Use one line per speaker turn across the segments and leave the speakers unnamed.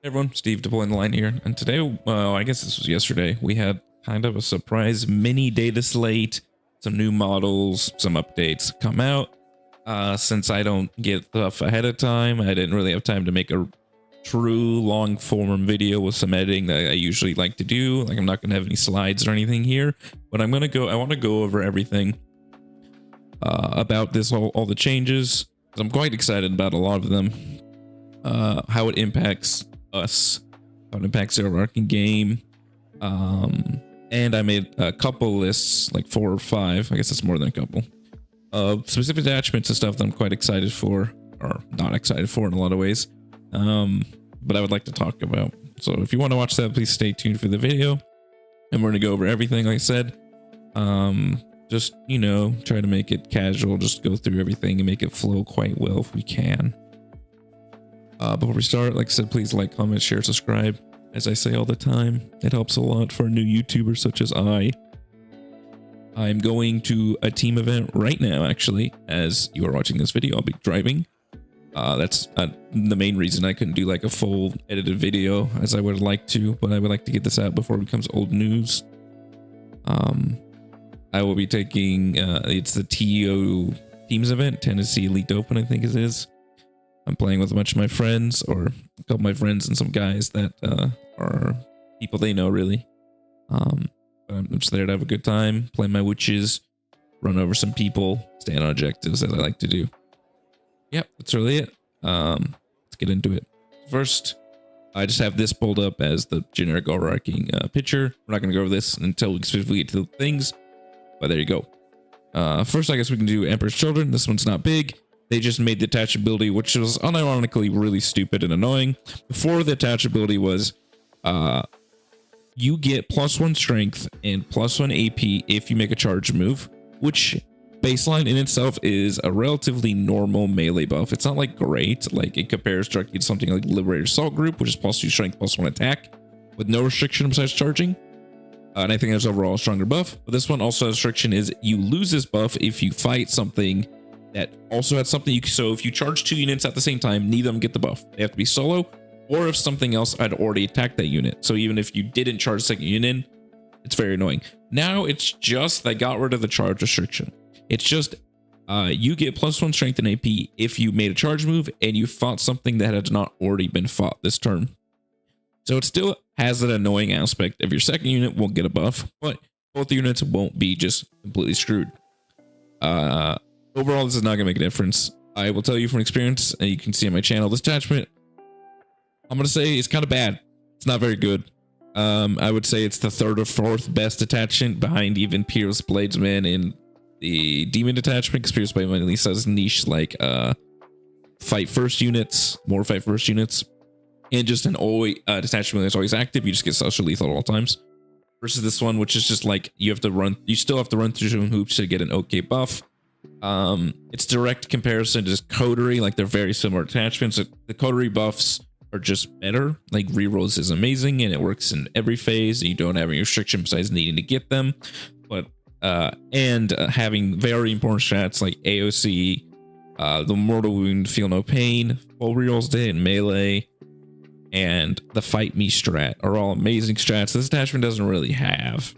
Hey everyone, Steve deploying the line here, and today, well, I guess this was yesterday, we had kind of a surprise mini data slate, some new models, some updates come out. Since I don't get stuff ahead of time, I didn't really have time to make a true long form video with some editing that I usually like to do. Like, I'm not going to have any slides or anything here, but I want to go over everything about this, all the changes. I'm quite excited about a lot of them. How it impacts us, how it impacts the overarching game. And I made a couple lists, like 4 or 5, I guess it's more than a couple, of specific attachments and stuff that I'm quite excited for, or not excited for in a lot of ways. But I would like to talk about. So if you want to watch that, please stay tuned for the video. And we're going to go over everything, like I said. Just, you know, try to make it casual, just go through everything and make it flow quite well if we can. Before we start, like I said, please like, comment, share, subscribe. As I say all the time, it helps a lot for new YouTubers such as I. I'm going to a team event right now, actually. As you are watching this video, I'll be driving. That's the main reason I couldn't do like a full edited video as I would like to, but I would like to get this out before it becomes old news. I will be taking, it's the TO Teams event, Tennessee Elite Open, I think it is. I'm playing with a bunch of my friends, or a couple of my friends and some guys that are people they know, really. But I'm just there to have a good time, play my witches, run over some people, stay on objectives as I like to do. Yep, that's really it. Let's get into it. First, I just have this pulled up as the generic overarching picture. We're not going to go over this until we specifically get to the things, but there you go. First, I guess we can do Emperor's Children. This one's not big. They just made the attachability, which was unironically really stupid and annoying. Before, the attachability was you get +1 strength and +1 AP if you make a charge move, which baseline in itself is a relatively normal melee buff. It's not like great, like it compares directly to something like Liberator Assault Group, which is +2 strength, +1 attack with no restriction besides charging. And I think that's overall a stronger buff. But this one also has restriction is you lose this buff if you fight something that also has something so if you charge 2 units at the same time, neither of them get the buff. They have to be solo, or if something else had already attacked that unit. So even if you didn't charge the second unit, it's very annoying. Now it's just they got rid of the charge restriction. It's just you get +1 strength and AP if you made a charge move and you fought something that had not already been fought this turn. So it still has that annoying aspect of your second unit won't get a buff, but both units won't be just completely screwed. Overall, this is not going to make a difference. I will tell you from experience, and you can see on my channel, this attachment, I'm going to say it's kind of bad. It's not very good. I would say it's the 3rd or 4th best attachment behind even Pierce Bladesman and the Demon detachment, because Pierce Bladesman at least has niche like fight first units, more fight first units, and just an always detachment that's always active. You just get social lethal at all times. Versus this one, which is just like you still have to run through some hoops to get an okay buff. It's direct comparison to just coterie, like they're very similar attachments. The coterie buffs are just better. Like rerolls is amazing and it works in every phase. You don't have any restriction besides needing to get them, but having very important strats like AOC, the mortal wound, feel no pain, full rerolls to hit in melee, and the fight me strat are all amazing strats this attachment doesn't really have.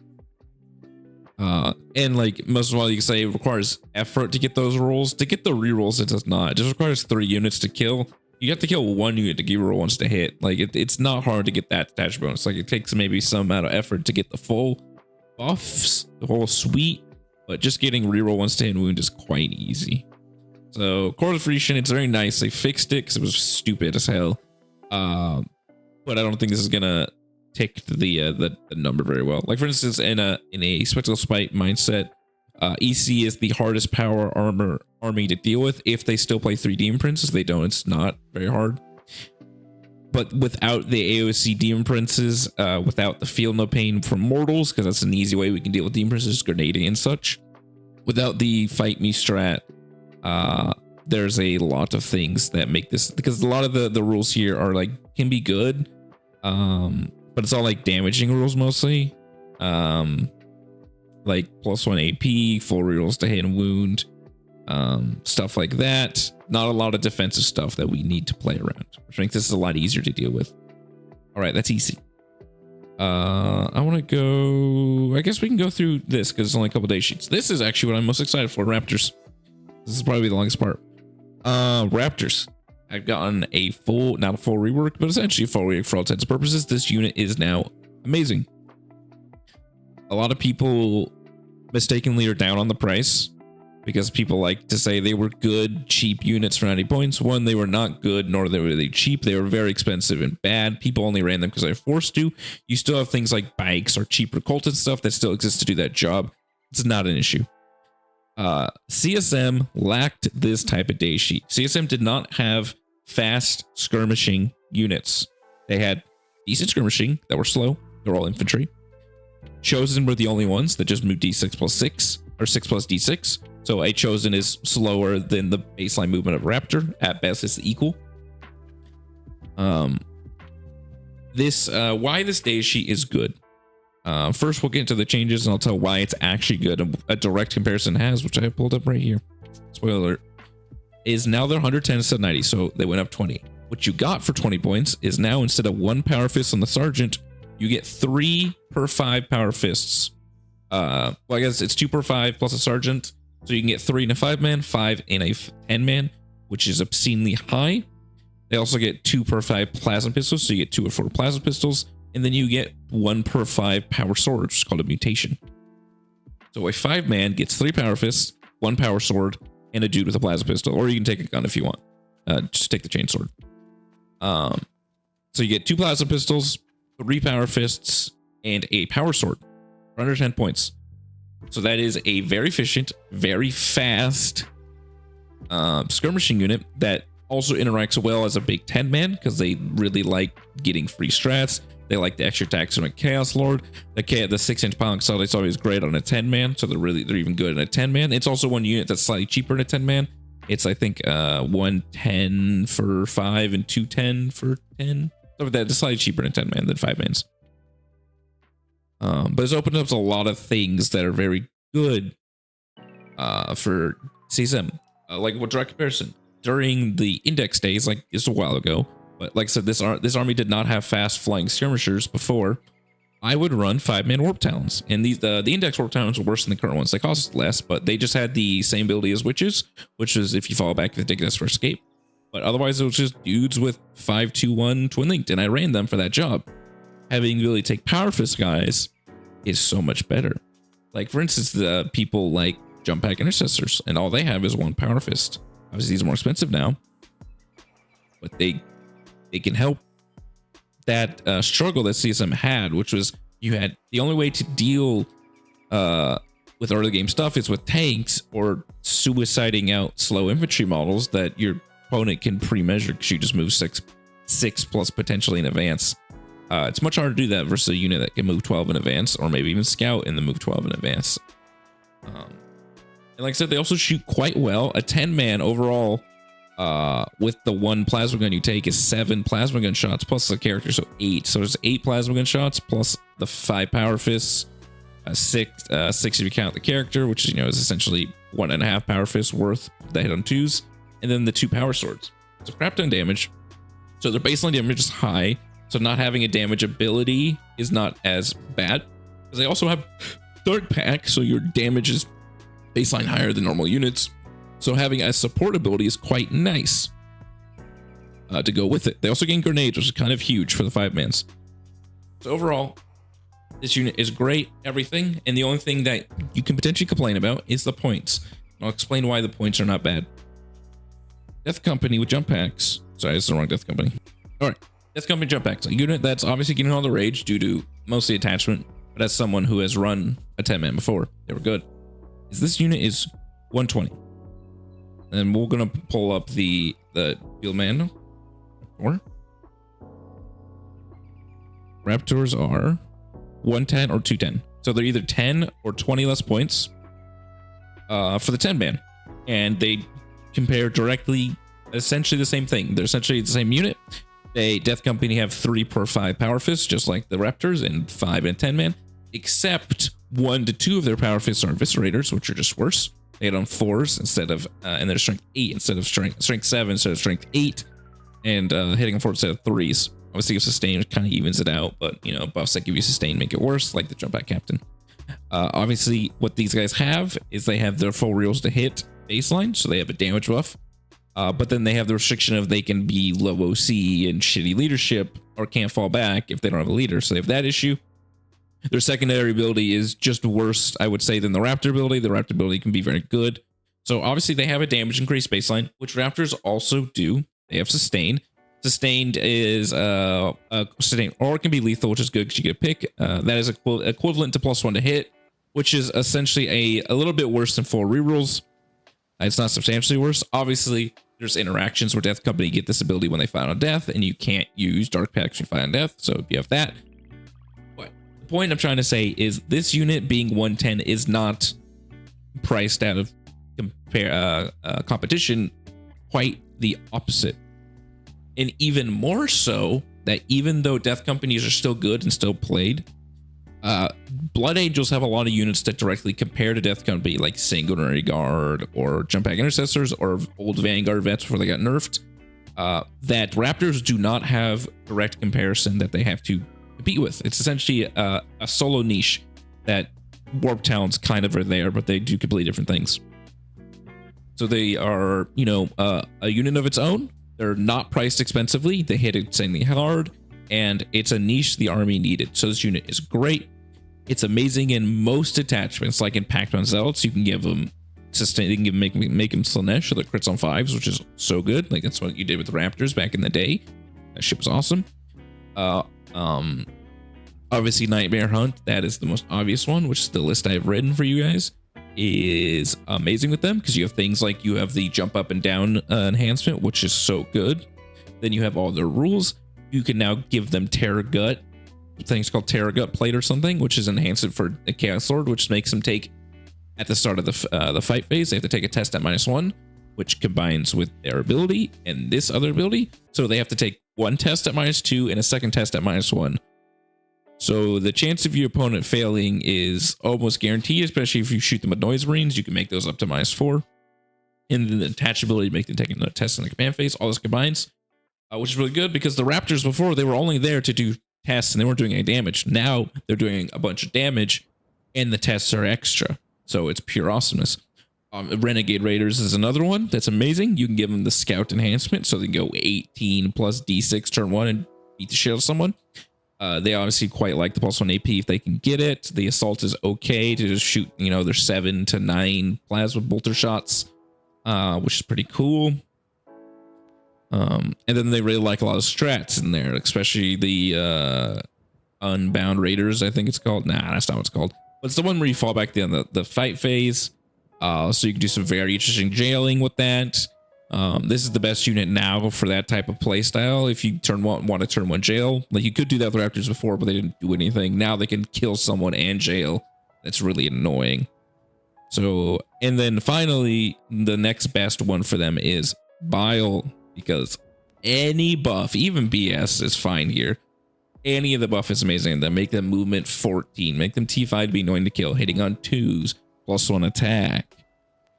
And like most of all, you can say it requires effort to get those rolls. To get the rerolls, it does not. It just requires 3 units to kill. You have to kill 1 unit to get reroll once to hit. Like it's not hard to get that detach bonus. Like it takes maybe some amount of effort to get the full buffs, the whole suite, but just getting reroll once to hit and wound is quite easy. So core definition, it's very nice. They fixed it because it was stupid as hell. But I don't think this is gonna take the number very well. Like for instance, in a spectacle spite mindset, EC is the hardest power army to deal with if they still play 3 demon princes. They don't. It's not very hard. But without the AOC demon princes, without the feel no pain from mortals, because that's an easy way we can deal with demon princes, grenading and such. Without the fight me strat, there's a lot of things that make this, because a lot of the rules here are like can be good, but it's all like damaging rules mostly. Like +1 AP, full rerolls to hit and wound, stuff like that. Not a lot of defensive stuff that we need to play around, which makes this a lot easier to deal with. All right, that's easy. I want to go. I guess we can go through this because it's only a couple day sheets. This is actually what I'm most excited for. Raptors. This is probably the longest part. Raptors. I've gotten a full, not a full rework, but essentially a full rework for all intents and purposes. This unit is now amazing. A lot of people mistakenly are down on the price because people like to say they were good, cheap units for 90 points. One, they were not good, nor they were they cheap. They were very expensive and bad. People only ran them because they were forced to. You still have things like bikes or cheaper Colton stuff that still exists to do that job. It's not an issue. CSM lacked this type of day sheet. CSM did not have fast skirmishing units. They had decent skirmishing that were slow. They're all infantry. Chosen were the only ones that just moved D6 plus 6 or 6 plus D6. So a Chosen is slower than the baseline movement of Raptor. At best, it's equal. Why this day sheet is good. First, we'll get into the changes and I'll tell why it's actually good. A direct comparison has, which I have pulled up right here. Spoiler alert. Is now they're 110 instead of 90, so they went up 20. What you got for 20 points is now instead of 1 power fist on the sergeant, you get 3 per 5 power fists. Well, I guess it's 2 per 5 plus a sergeant, so you can get 3 in a 5-man, 5 in a 10-man, which is obscenely high. They also get 2 per 5 plasma pistols, so you get 2 or 4 plasma pistols, and then you get 1 per 5 power sword, which is called a mutation. So a 5-man gets 3 power fists, 1 power sword, and a dude with a plasma pistol, or you can take a gun if you want. Just take the chain sword. So you get 2 plasma pistols, 3 power fists, and a power sword for under 10 points. So that is a very efficient, very fast skirmishing unit that also interacts well as a big 10-man because they really like getting free strats. They like the extra attacks from a Chaos Lord. The 6-inch pylon solid is always great on a 10-man, so they're even good in a 10-man. It's also one unit that's slightly cheaper in a 10-man. It's I think 110 for 5 and 210 for 10. So that's slightly cheaper in a 10-man than 5-mans. But it's opened up a lot of things that are very good for CSM. Like with direct comparison. During the index days, like it's a while ago, but like I said, this army did not have fast flying skirmishers before. I would run 5-man warp talons, and the index warp talons were worse than the current ones. They cost less, but they just had the same ability as witches, which is if you fall back, they take this for escape. But otherwise, it was just dudes with 5-2-1 twin linked, and I ran them for that job. Having the ability to take power fist guys is so much better. Like for instance, the people like jump pack intercessors, and all they have is 1 power fist. Obviously, these are more expensive now, but they can help that struggle that CSM had, which was you had the only way to deal with early game stuff is with tanks or suiciding out slow infantry models that your opponent can pre-measure because you just move 6 plus potentially in advance. It's much harder to do that versus a unit that can move 12 in advance, or maybe even scout in the move 12 in advance. And like I said, they also shoot quite well. A 10-man overall with the 1 plasma gun you take is 7 plasma gun shots plus the character, so 8. So there's 8 plasma gun shots plus the 5 power fists, 6 if you count the character, which is, is essentially 1.5 power fists worth that hit on 2s, and then the 2 power swords. So crap ton damage. So their baseline damage is high, so not having a damage ability is not as bad. Because they also have third pack, so your damage is baseline higher than normal units, so having a support ability is quite nice to go with it. They also gain grenades, which is kind of huge for the 5-mans. So overall, this unit is great, everything, and the only thing that you can potentially complain about is the points. I'll explain why the points are not bad. Death Company with jump packs. Sorry, it's the wrong Death Company. All right, Death Company jump packs. A unit that's obviously getting all the rage due to mostly attachment, but as someone who has run a 10-man before, they were good. This unit is 120, and we're gonna pull up the field manual. Raptors are 110 or 210, so they're either 10 or 20 less points for the 10-man, and they compare directly, essentially the same thing. They're essentially the same unit. Death Company have 3 per 5 power fists, just like the Raptors, and 5 and 10-man, except 1 to 2 of their power fists are eviscerators, which are just worse. They hit on 4s instead of, and they're strength 8 instead of strength 7 instead of strength 8, and hitting on 4 instead of 3s. Obviously, sustain kind of evens it out, but you know, buffs that give you sustain make it worse, like the jump back captain. Obviously, what these guys have is they have their full reels to hit baseline, so they have a damage buff. But then they have the restriction of they can be low OC and shitty leadership or can't fall back if they don't have a leader. So they have that issue. Their secondary ability is just worse, I would say, than the Raptor ability. The Raptor ability can be very good. So obviously they have a damage increase baseline, which Raptors also do. They have sustain. Sustained is sustained, or it can be lethal, which is good because you get a pick. That is equivalent to +1 to hit, which is essentially a little bit worse than 4 rerolls. It's not substantially worse. Obviously, there's interactions where Death Company get this ability when they fight on death, and you can't use Dark Packs when you fight on death, so you have that. But the point I'm trying to say is this unit being 110 is not priced out of competition, quite the opposite. And even more so that even though Death Companies are still good and still played, Blood Angels have a lot of units that directly compare to Death Company, like Sanguinary Guard or Jump Back Intercessors or old Vanguard vets before they got nerfed. That Raptors do not have direct comparison that they have to compete with. It's essentially a solo niche that Warp Talons kind of are there, but they do completely different things. So they are, you know, a unit of its own. They're not priced expensively. They hit insanely hard, and it's a niche the army needed. So this unit is great. It's amazing in most attachments, like in Pact on Zealots. You can give them sustain. You can make them Slanesh, so the crits on 5s, which is so good. Like that's what you did with the Raptors back in the day. That shit was awesome. Obviously Nightmare Hunt. That is the most obvious one, which is the list I've written for you guys. Is amazing with them because you have things like you have the jump up and down enhancement, which is so good. Then you have all their rules. You can now give them Terror Gut, things called Terror Gut Plate or something, which is enhanced for a Chaos Lord, which makes them take at the start of the fight phase. They have to take a test at -1, which combines with their ability and this other ability. So they have to take one test at -2 and a second test at -1. So the chance of your opponent failing is almost guaranteed, especially if you shoot them with Noise Marines. You can make those up to -4. And then the attachability to make them take another test in the command phase. All this combines, which is really good because the Raptors before, they were only there to do tests and they weren't doing any damage. Now they're doing a bunch of damage and the tests are extra. So it's pure awesomeness. Renegade Raiders is another one that's amazing. You can give them the Scout enhancement so they can go 18 plus D6 turn 1 and beat the shit out of someone. They obviously quite like the +1 AP if they can get it. The assault is okay to just shoot, you know, their 7 to 9 plasma bolter shots, which is pretty cool. And then they really like a lot of strats in there, especially the Unbound Raiders, I think it's called. Nah, that's not what it's called. But it's the one where you fall back down the fight phase. So you can do some very interesting jailing with that. This is the best unit now for that type of play style. If you want to turn 1 jail, like you could do that with Raptors before, but they didn't do anything. Now they can kill someone and jail. That's really annoying. So, and then finally, the next best one for them is Bile, because any buff, even BS, is fine here. Any of the buff is amazing. That make them movement 14, make them T5 to be annoying to kill, hitting on 2s, +1 attack,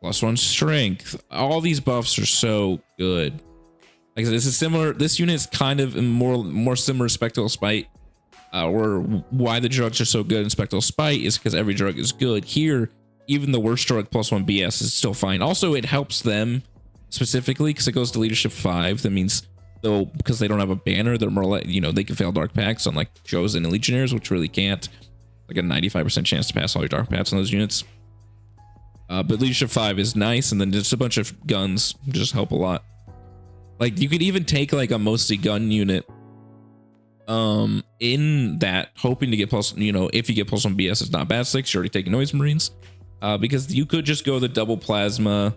+1 strength. All these buffs are so good. Like I said, this is similar. This unit is kind of more similar to Spectral Spite. Or why the drugs are so good in Spectral Spite is because every drug is good. Here, even the worst drug +1 BS is still fine. Also, it helps them specifically because it goes to leadership 5. That means though, because they don't have a banner, they're more like, you know, they can fail dark packs unlike Chosen and Legionnaires, which really can't. Like a 95% chance to pass all your dark packs on those units. But leadership 5 is nice, and then just a bunch of guns just help a lot. Like you could even take like a mostly gun unit in that, hoping to get plus, you know, if you get +1 BS, it's not bad 6, you're already taking Noise Marines. Because you could just go the double plasma,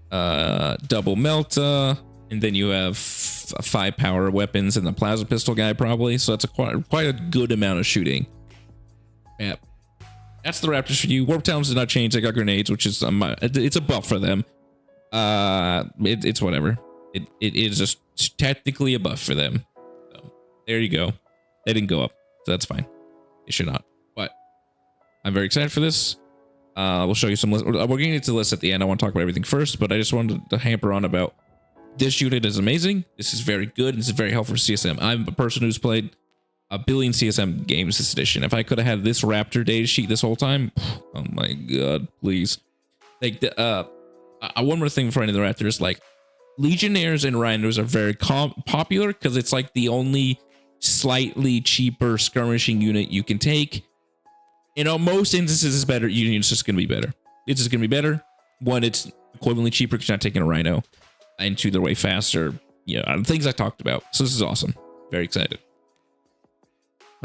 double melta, and then you have 5 power weapons and the plasma pistol guy probably. So that's quite a good amount of shooting. Yeah, that's the Raptors for you. Warp Talons did not change. They got grenades, which is it's a buff for them. It's whatever. It is just technically a buff for them. So there you go. They didn't go up, so that's fine. It should not. But I'm very excited for this. We'll show you some lists. We're getting into the list at the end. I want to talk about everything first, but I just wanted to hamper on about this unit is amazing. This is very good. This is very helpful for CSM. I'm a person who's played a billion CSM games this edition. If I could have had this Raptor data sheet this whole time, oh my god, please. Like one more thing before I end the Raptors, like Legionnaires and Rhinos are very popular because it's like the only slightly cheaper skirmishing unit you can take. In most instances, it's better. Union's just going to be better. It's just going to be better. One, it's equivalently cheaper because you're not taking a Rhino, and two, they're way faster. Things I talked about. So this is awesome. Very excited.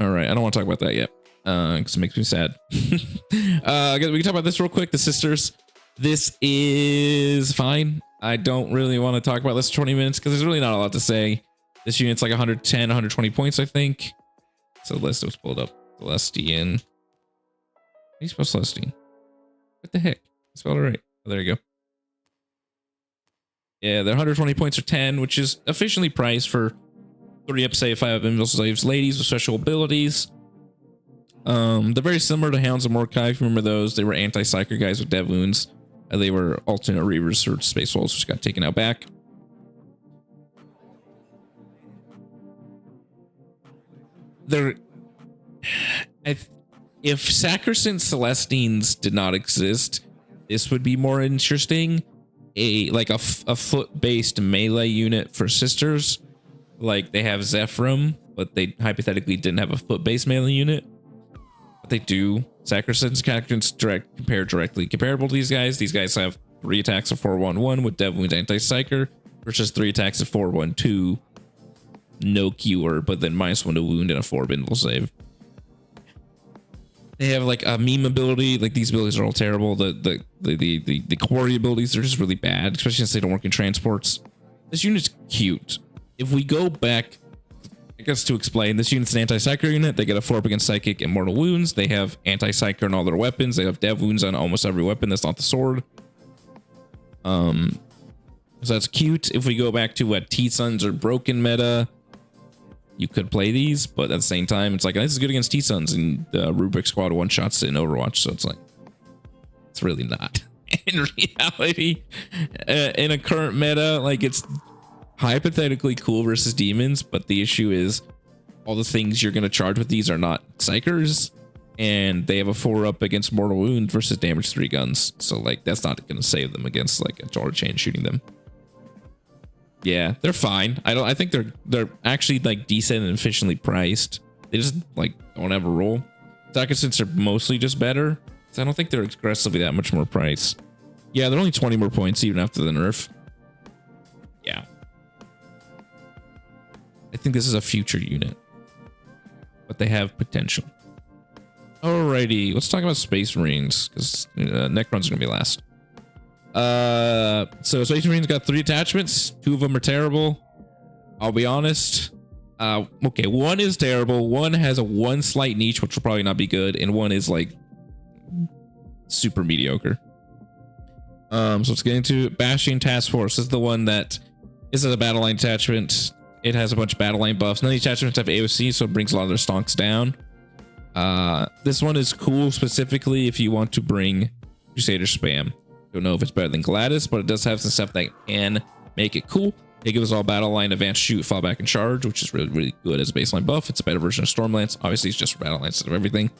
All right, I don't want to talk about that yet because it makes me sad. We can talk about this real quick. The Sisters. This is fine. I don't really want to talk about this for 20 minutes because there's really not a lot to say. This unit's like 110, 120 points, I think. So the list was pulled up. Celestian. How do you spell Celestine? What the heck? I spelled it right. Oh, there you go. Yeah, they're 120 points or 10, which is efficiently priced for 3 up save, 5 up invisible slaves, ladies with special abilities. They're very similar to Hounds of Mordecai. If you remember those, they were anti-psyker guys with dev wounds. They were alternate reavers or space wolves, which got taken out back. They're if Sacrosanct Celestines did not exist, this would be more interesting. A foot-based melee unit for Sisters. Like they have Zephyrum, but they hypothetically didn't have a foot-based melee unit. But they do. Sacrosanct's characters compare directly comparable to these guys. These guys have 3 attacks of 411 with Dev Wounds Anti-Psyker versus 3 attacks of 412. No cure, but then -1 to wound and a 4 bindle save. They have like a meme ability. Like these abilities are all terrible. The quarry abilities are just really bad, especially since they don't work in transports. This unit's cute. If we go back, I guess to explain, this unit's an anti-psyker unit. They get a 4 up against psychic and mortal wounds. They have anti-psyker on all their weapons. They have dev wounds on almost every weapon that's not the sword. So that's cute. If we go back to what T-Suns or broken meta, you could play these, but at the same time, it's like, this is good against T-Suns, and Rubric Squad one-shots it in Overwatch, so it's like, it's really not. In reality, in a current meta, like, it's hypothetically cool versus demons, but the issue is all the things you're going to charge with these are not psychers, and they have a 4-up against mortal wound versus damage 3 guns, so like, that's not going to save them against like a Jar Chain shooting them. Yeah, they're fine. I think they're actually like decent and efficiently priced. They just like don't have a roll. Sacrosancts are mostly just better. So I don't think they're aggressively that much more priced. Yeah, they're only 20 more points even after the nerf. Yeah. I think this is a future unit, but they have potential. Alrighty, let's talk about Space Marines because Necron's gonna be last. So Space Marines got 3 attachments. 2 of them are terrible. I'll be honest. Okay, 1 is terrible. 1 has a 1 slight niche, which will probably not be good, and 1 is like super mediocre. So let's get into it. Bashing Task Force. This is the one that is a battle line attachment. It has a bunch of battle line buffs. None of the attachments have AOC, so it brings a lot of their stonks down. This one is cool specifically if you want to bring Crusader spam. Don't know if it's better than Gladys, but it does have some stuff that can make it cool. It gives all battle line advanced shoot, fall back, and charge, which is really, really good as a baseline buff. It's a better version of Stormlance. Obviously, it's just for battle line instead of everything.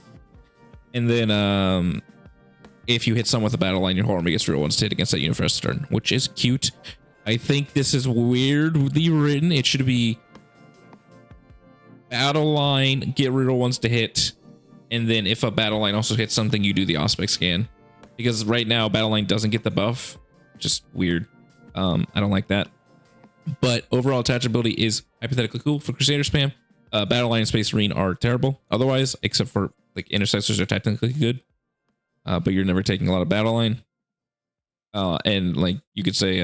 And then if you hit someone with a battle line, your whole army gets real ones to hit against that unit for a turn, which is cute. I think this is weirdly written. It should be battle line, get real ones to hit, and then if a battle line also hits something, you do the Auspex scan. Because right now, battle line doesn't get the buff. Just weird. I don't like that. But overall attachability is hypothetically cool for Crusader spam. Battle line and Space Marine are terrible. Otherwise, except for like Intercessors are technically good. But you're never taking a lot of battle line. And like you could say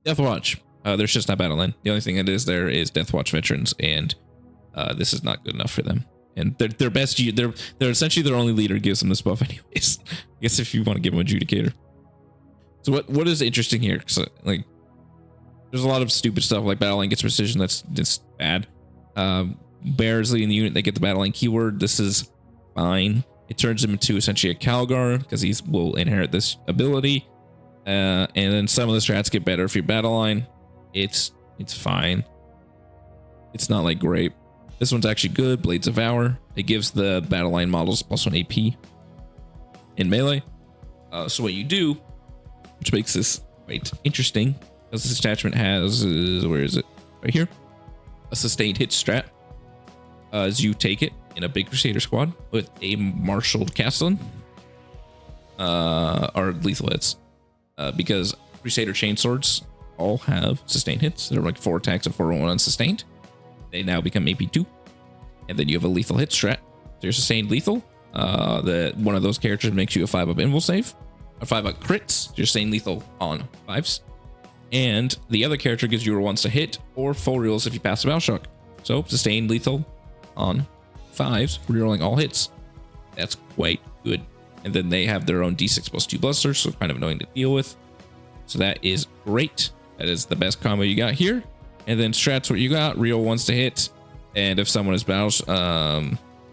Death Watch. There's just not battle line. The only thing that is there is Death Watch veterans, and this is not good enough for them. And their best, they're essentially their only leader gives them this buff anyways. I guess if you want to give them Adjudicator. So what is interesting here? So like, there's a lot of stupid stuff like battle line gets precision. That's bad. Bears leading the unit. They get the battle line keyword. This is fine. It turns him into essentially a Calgar because he will inherit this ability. And then some of the strats get better for your battle line. It's fine. It's not like great. This one's actually good. Blades of Valor. It gives the battle line models +1 AP in melee. So what you do, which makes this quite interesting, because this attachment has, where is it? Right here. A sustained hit strat. As you take it in a big Crusader squad with a marshaled Castellan, are lethal hits. Because Crusader chainswords all have sustained hits. They're like 4 attacks and 4 unsustained. They now become AP2. And then you have a lethal hit strat. So you're sustained lethal. One of those characters makes you a 5-up invul save. A 5-up crits. So you're sustained lethal on 5s. And the other character gives you a once to hit or full reels if you pass the battle shock. So sustained lethal on 5s, rerolling all hits. That's quite good. And then they have their own D6 +2 blusters, so kind of annoying to deal with. So that is great. That is the best combo you got here. And then strats, what you got, reroll ones to hit. And if someone is battle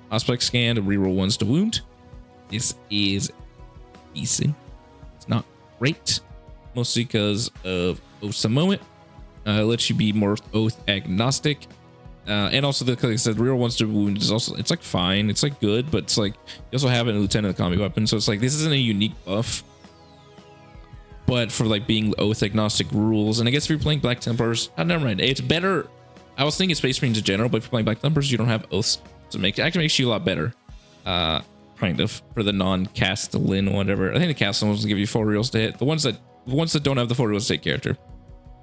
aspect scanned, reroll ones to wound. This is decent. It's not great, mostly because of Oath's a moment. It lets you be more oath agnostic. And also, like I said, reroll ones to wound is also, it's like fine. It's like good, but it's like, you also have it in Lieutenant of the Combi Weapon. So it's like, this isn't a unique buff. But for like being oath agnostic rules, and I guess if you're playing Black Templars, never mind. It's better. I was thinking Space Marines in general, but if you're playing Black Templars, you don't have oaths. So it actually makes you a lot better. Kind of for the non-Castellan, whatever. I think the Castellan ones will give you 4 reels to hit. The ones that don't have the 4 reels to hit character.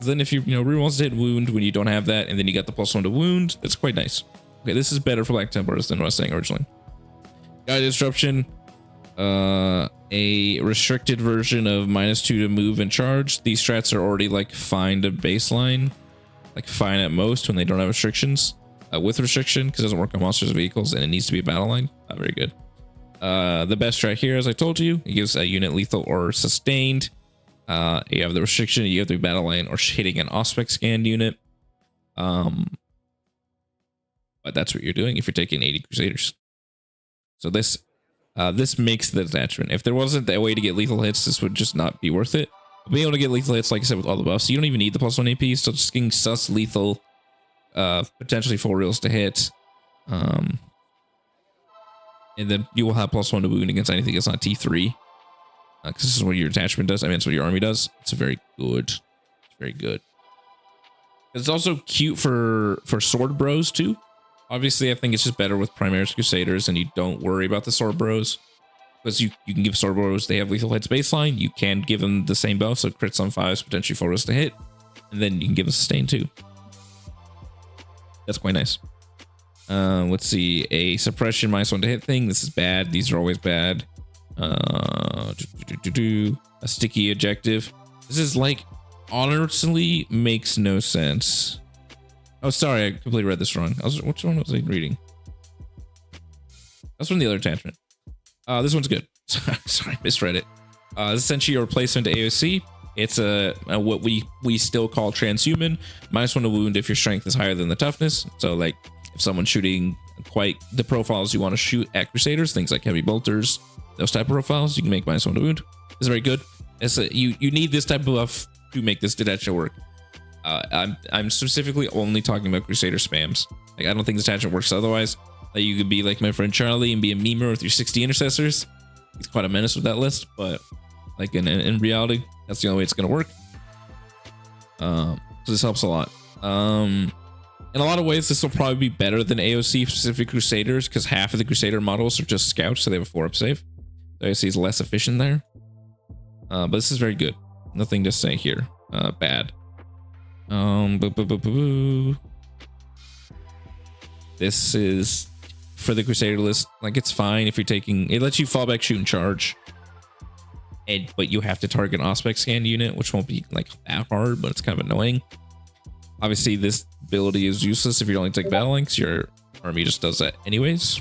Then if you reroll ones to hit wound when you don't have that, and then you got the +1 to wound, that's quite nice. Okay, this is better for Black Templars than what I was saying originally. Guided Disruption. A restricted version of -2 to move and charge. These strats are already like fine to baseline, like fine at most when they don't have restrictions. With restriction, because it doesn't work on monsters and vehicles, and it needs to be a battle line. Not very good. The best strat here, as I told you, it gives a unit lethal or sustained. You have the restriction, you have the battle line or hitting an aspect scanned unit. But that's what you're doing if you're taking 80 Crusaders. So this makes the attachment. If there wasn't that way to get lethal hits, this would just not be worth it. Being able to get lethal hits, like I said, with all the buffs, you don't even need the +1 AP. So just getting sus lethal, potentially 4 reels to hit, and then you will have +1 to wound against anything that's not T3. Because this is what your attachment does. I mean, it's what your army does. It's very good. It's very good. It's also cute for sword bros too. Obviously, I think it's just better with Primaris Crusaders, and you don't worry about the sword bros. Because you can give sword bros, they have lethal hits baseline. You can give them the same buff, so crits on 5s, potentially 4 reels to hit. And then you can give them sustain too. That's quite nice. Let's see. A suppression -1 to hit thing. This is bad. These are always bad. A sticky objective. This is like, honestly, makes no sense. Oh, sorry, I completely read this wrong. Which one was I reading? That's from the other attachment. This one's good. Sorry, misread it. This is essentially a replacement to AOC. It's a what we still call transhuman. -1 to wound if your strength is higher than the toughness. So like if someone's shooting quite the profiles you want to shoot at Crusaders, things like heavy bolters, those type of profiles, you can make -1 to wound. It's very good. You need this type of buff to make this detachment work. I'm specifically only talking about Crusader spams. Like, I don't think this attachment works otherwise. Like, you could be like my friend Charlie and be a memer with your 60 intercessors. He's quite a menace with that list, but like in reality, that's the only way it's gonna work. So this helps a lot. In a lot of ways, this will probably be better than AOC specific Crusaders because half of the Crusader models are just scouts, so they have a 4-up save. So AOC is less efficient there. But this is very good. Nothing to say here. Bad. This is for the Crusader list. Like, it's fine if you're taking. It lets you fall back, shoot, and charge. But you have to target an aspect scan unit, which won't be like that hard, but it's kind of annoying. Obviously, this ability is useless if you only take battle links. Your army just does that anyways.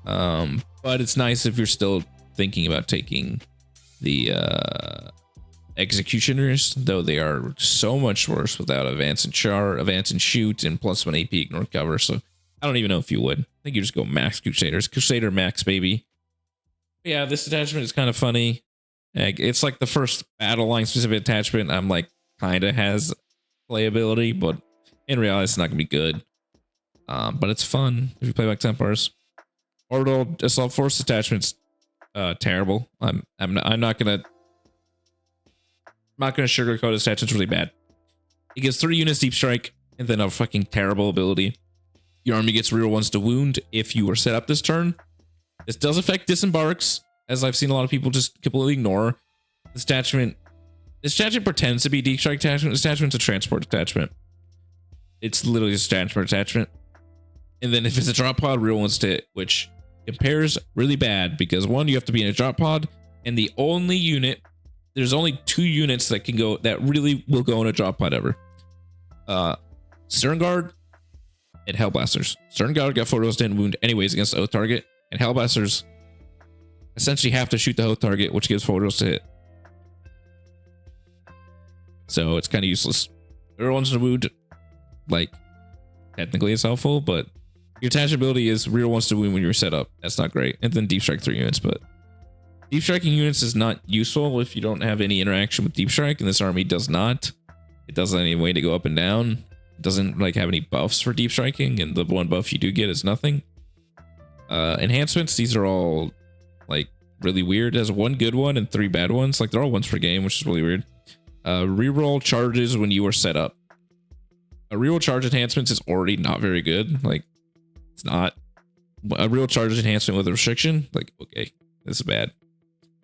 But it's nice if you're still thinking about taking the executioners, though they are so much worse without advance and char, advance and shoot, and +1 AP ignore cover. So I don't even know if you would. I think you just go max Crusaders. Crusader max, baby. But yeah, this attachment is kind of funny. It's like the first battle line specific attachment I'm like kind of has playability, but in reality, it's not gonna be good. But it's fun if you play like Templars. Orbital Assault Force attachments, terrible. I'm not gonna sugarcoat his attachment's really bad. It gets 3 units deep strike and then a fucking terrible ability. Your army gets reroll ones to wound if you were set up this turn. This does affect disembarks, as I've seen a lot of people just completely ignore. This attachment pretends to be deep strike attachment. This attachment's a transport attachment. It's literally just a transport attachment. And then if it's a drop pod, reroll ones to hit, which compares really bad because 1, you have to be in a drop pod, and the only unit, there's only 2 units that can go, that really will go in a drop pod ever. Stern Guard and Hellblasters. Stern Guard got photos to wound anyways against the Oath target, and Hellblasters essentially have to shoot the Oath target, which gives photos to hit. So it's kind of useless. There are ones to wound, like, technically it's helpful, but your attach ability is real ones to wound when you're set up. That's not great. And then deep strike 3 units, but deep striking units is not useful if you don't have any interaction with deep strike, and this army does not. It doesn't have any way to go up and down. It doesn't like have any buffs for deep striking, and the one buff you do get is nothing. Enhancements, these are all like really weird. It has 1 good one and 3 bad ones. Like they're all once per game, which is really weird. Reroll charges when you are set up. A reroll charge enhancements is already not very good. Like it's not a real charge enhancement with a restriction. Like, okay, this is bad.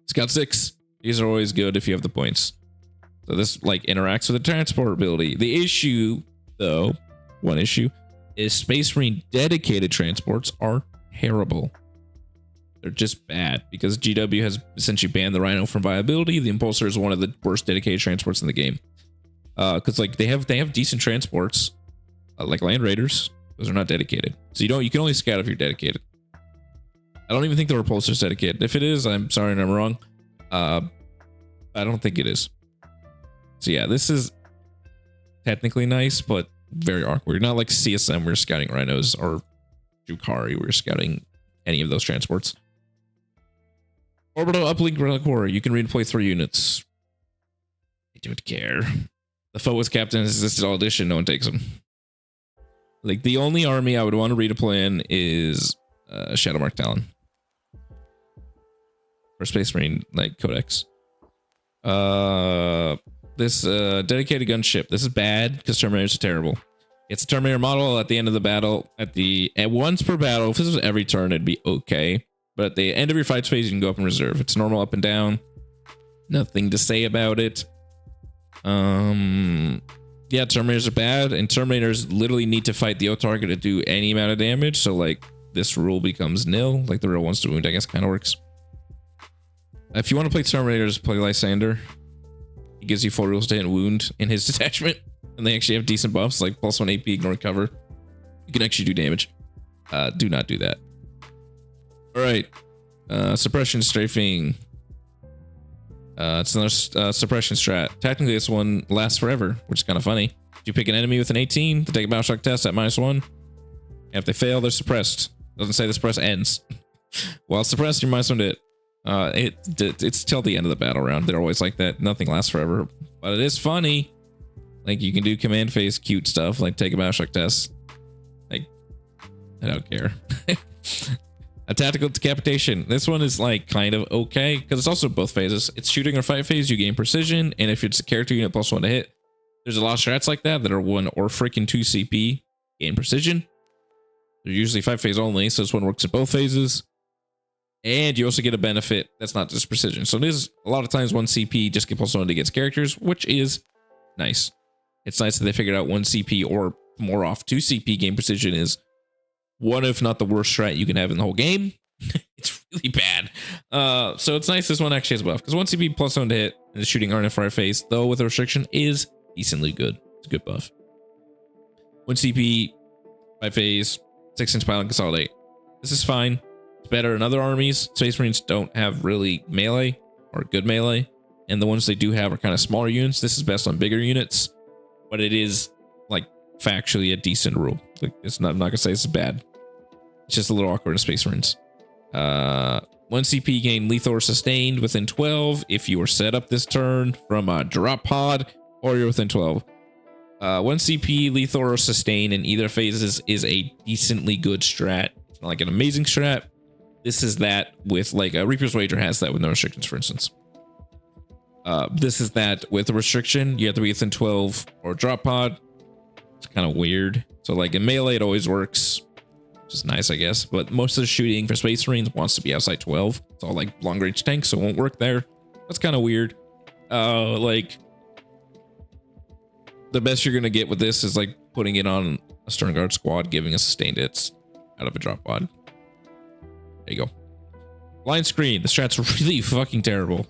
Scout 6. These are always good if you have the points. So this like interacts with the transport ability. The issue, though, one issue, is Space Marine dedicated transports are terrible. They're just bad because GW has essentially banned the Rhino from viability. The Impulsor is one of the worst dedicated transports in the game. Because like they have decent transports, like Land Raiders. Those are not dedicated, so you can only scout if you're dedicated. I don't even think the Repulsor's dedicated. If it is, I'm sorry and I'm wrong. I don't think it is. So yeah, this is technically nice, but very awkward. Not like CSM where you're scouting Rhinos, or Drukhari where you're scouting any of those transports. Orbital Uplink Reliquary. You can redeploy 3 units. I don't care. The foe was captain has existed all edition. No one takes them. Like the only army I would want to redeploy in is Shadowmark Talon or Space Marine like Codex. This dedicated gunship. This is bad because Terminators are terrible. It's a Terminator model at the end of the battle. At once per battle, if this was every turn, it'd be okay. But at the end of your fight phase, you can go up in reserve. It's normal up and down. Nothing to say about it. Yeah, Terminators are bad, and Terminators literally need to fight the O target to do any amount of damage. So like this rule becomes nil. Like the real ones to wound, I guess, kind of works. If you want to play Terminators, play Lysander. He gives you 4 rules to hit and wound in his detachment, and they actually have decent buffs like +1 AP, ignore cover. You can actually do damage. Do not do that. All right, suppression strafing. It's another suppression strat. Technically, this one lasts forever, which is kind of funny. You pick an enemy with an 18 to take a Bioshock test at -1. And if they fail, they're suppressed. Doesn't say the suppress ends. While suppressed, you're -1 to hit. It's till the end of the battle round. They're always like that. Nothing lasts forever, but it is funny. Like you can do command phase cute stuff, like take a Bioshock test. Like I don't care. A tactical decapitation. This one is like kind of okay because it's also both phases. It's shooting or fight phase. You gain precision, and if it's a character unit +1 to hit, there's a lot of strats like that that are 1 or freaking 2 CP gain precision. They're usually 5 phase only, so this one works in both phases. And you also get a benefit that's not just precision. So there's a lot of times 1 CP just get +1 against characters, which is nice. It's nice that they figured out 1 CP or more off 2 CP gain precision is one, if not the worst strat you can have in the whole game. It's really bad. So it's nice this one actually has a buff because 1 CP +1 to hit and the shooting aren't in fire phase, though with a restriction is decently good. It's a good buff. 1 CP, 5 phase, 6-inch pile and consolidate. This is fine. It's better in other armies. Space Marines don't have really melee or good melee, and the ones they do have are kind of smaller units. This is best on bigger units, but it is like factually a decent rule. Like it's not. I'm not gonna say this is bad. It's just a little awkward in Space Marines. 1 CP gain lethal or sustained within 12 if you are set up this turn from a drop pod or you're within 12. 1 CP, lethal or sustain in either phases is a decently good strat. It's not like an amazing strat. This is that with like a Reaper's Wager has that with no restrictions, for instance. This is that with a restriction. You have to be within 12 or drop pod. It's kind of weird. So like in melee, it always works, which is nice, I guess. But most of the shooting for Space Marines wants to be outside 12. It's all like long range tanks, so it won't work there. That's kind of weird. Like the best you're gonna get with this is like putting it on a Stern Guard squad, giving a sustained hits out of a drop pod. There you go. Line screen. The strat's really fucking terrible.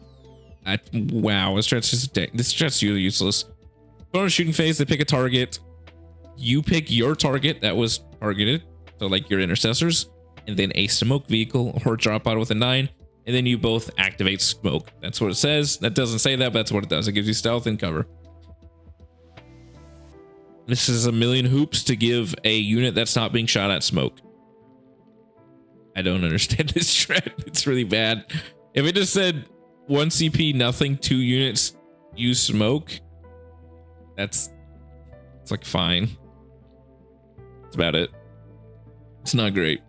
Wow, this strat's really useless. Bonus shooting phase, they pick a target. You pick your target that was targeted, so like your intercessors, and then a smoke vehicle or drop pod with a 9, and then you both activate smoke. That's what it says. That doesn't say that, but that's what it does. It gives you stealth and cover. This is a million hoops to give a unit that's not being shot at smoke. I don't understand this strat. It's really bad. If it just said 1 CP, nothing, 2 units, use smoke, it's like fine. That's about it. It's not great.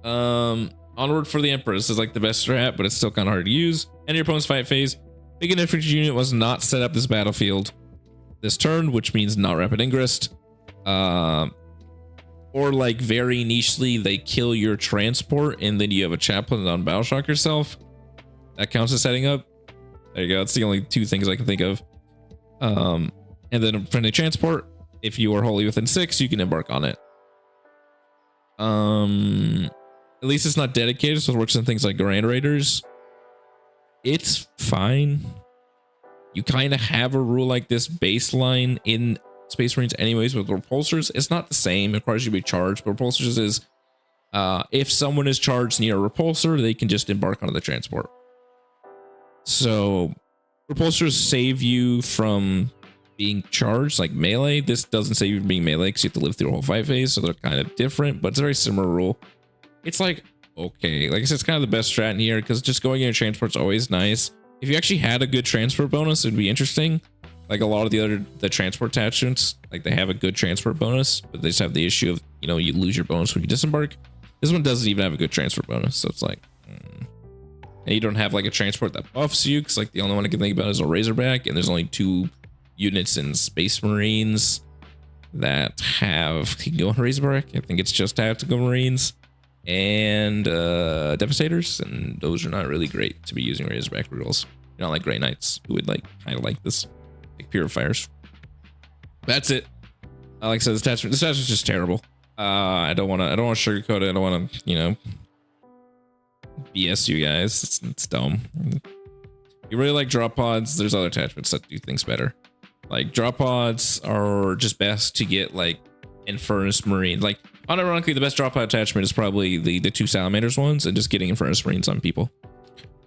Onward for the Emperor. This is like the best strat, but it's still kind of hard to use. End your opponent's fight phase. Big infantry unit was not set up this battlefield this turn, which means not rapid ingress. Or like very nichely, they kill your transport and then you have a chaplain on battle shock yourself. That counts as setting up. There you go. That's the only 2 things I can think of. And then a friendly transport. If you are wholly within 6, you can embark on it. At least it's not dedicated, so it works in things like Grand Raiders. It's fine. You kind of have a rule like this baseline in Space Marines anyways with repulsors. It's not the same. It requires you to be charged, but repulsors is if someone is charged near a repulsor, they can just embark onto the transport. So repulsors save you from being charged like melee. This doesn't save you from being melee because you have to live through a whole fight phase, so they're kind of different, but it's a very similar rule. It's like, okay, like I said, it's kind of the best strat in here because just going in a transport's always nice. If you actually had a good transport bonus, it'd be interesting. Like a lot of the transport attachments, like they have a good transport bonus, but they just have the issue of, you know, you lose your bonus when you disembark. This one doesn't even have a good transport bonus, so it's like, and you don't have like a transport that buffs you, because like the only one I can think about is a Razorback, and there's only 2 units in Space Marines that can go on Razorback. I think it's just Tactical Marines and Devastators, and those are not really great to be using Razorback rerolls. You're not like Grey Knights, who would like kind of like this, like Purifiers. That's it. Like I said, this attachment is just terrible. I don't want to sugarcoat it. I don't want to, you know, BS you guys. It's dumb. You really like drop pods. There's other attachments that do things better. Like drop pods are just best to get like Infernus Marine. Like unironically, the best drop pod attachment is probably the 2 Salamanders ones, and just getting Infernus Marines on people.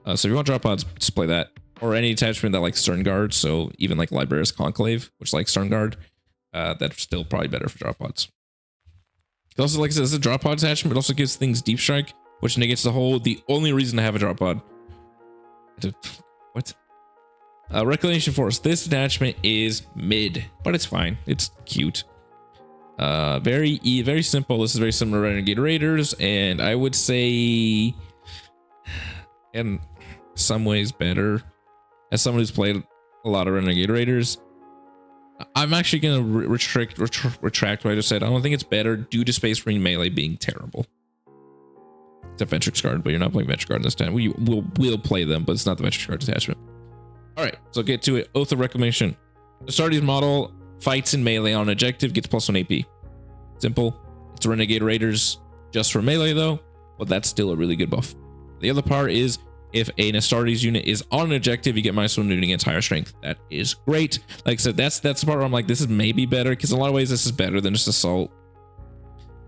So if you want drop pods, just play that. Or any attachment that likes Stern Guard. So even like Librarius Conclave, which likes Stern Guard, that's still probably better for drop pods. It also, like I said, this is a drop pod attachment. It also gives things Deep Strike, which negates the only reason to have a drop pod. What? Reclamation Force. This attachment is mid, but it's fine. It's cute. Very simple. This is very similar to Renegade Raiders, and I would say in some ways better. As someone who's played a lot of Renegade Raiders, I'm actually going to retract what I just said. I don't think it's better due to Space Marine melee being terrible. It's a Ventrix Guard, but you're not playing Ventrix Guard this time. We'll play them, but it's not the Ventrix Guard attachment. All right, so get to it. Oath of Reclamation. The Astartes model fights in melee on objective, gets +1 AP. Simple. It's Renegade Raiders just for melee though, but that's still a really good buff. The other part is if an Astartes unit is on an objective, you get -1 unit against higher strength. That is great. Like I said, that's the part where I'm like, this is maybe better, because in a lot of ways this is better than just assault.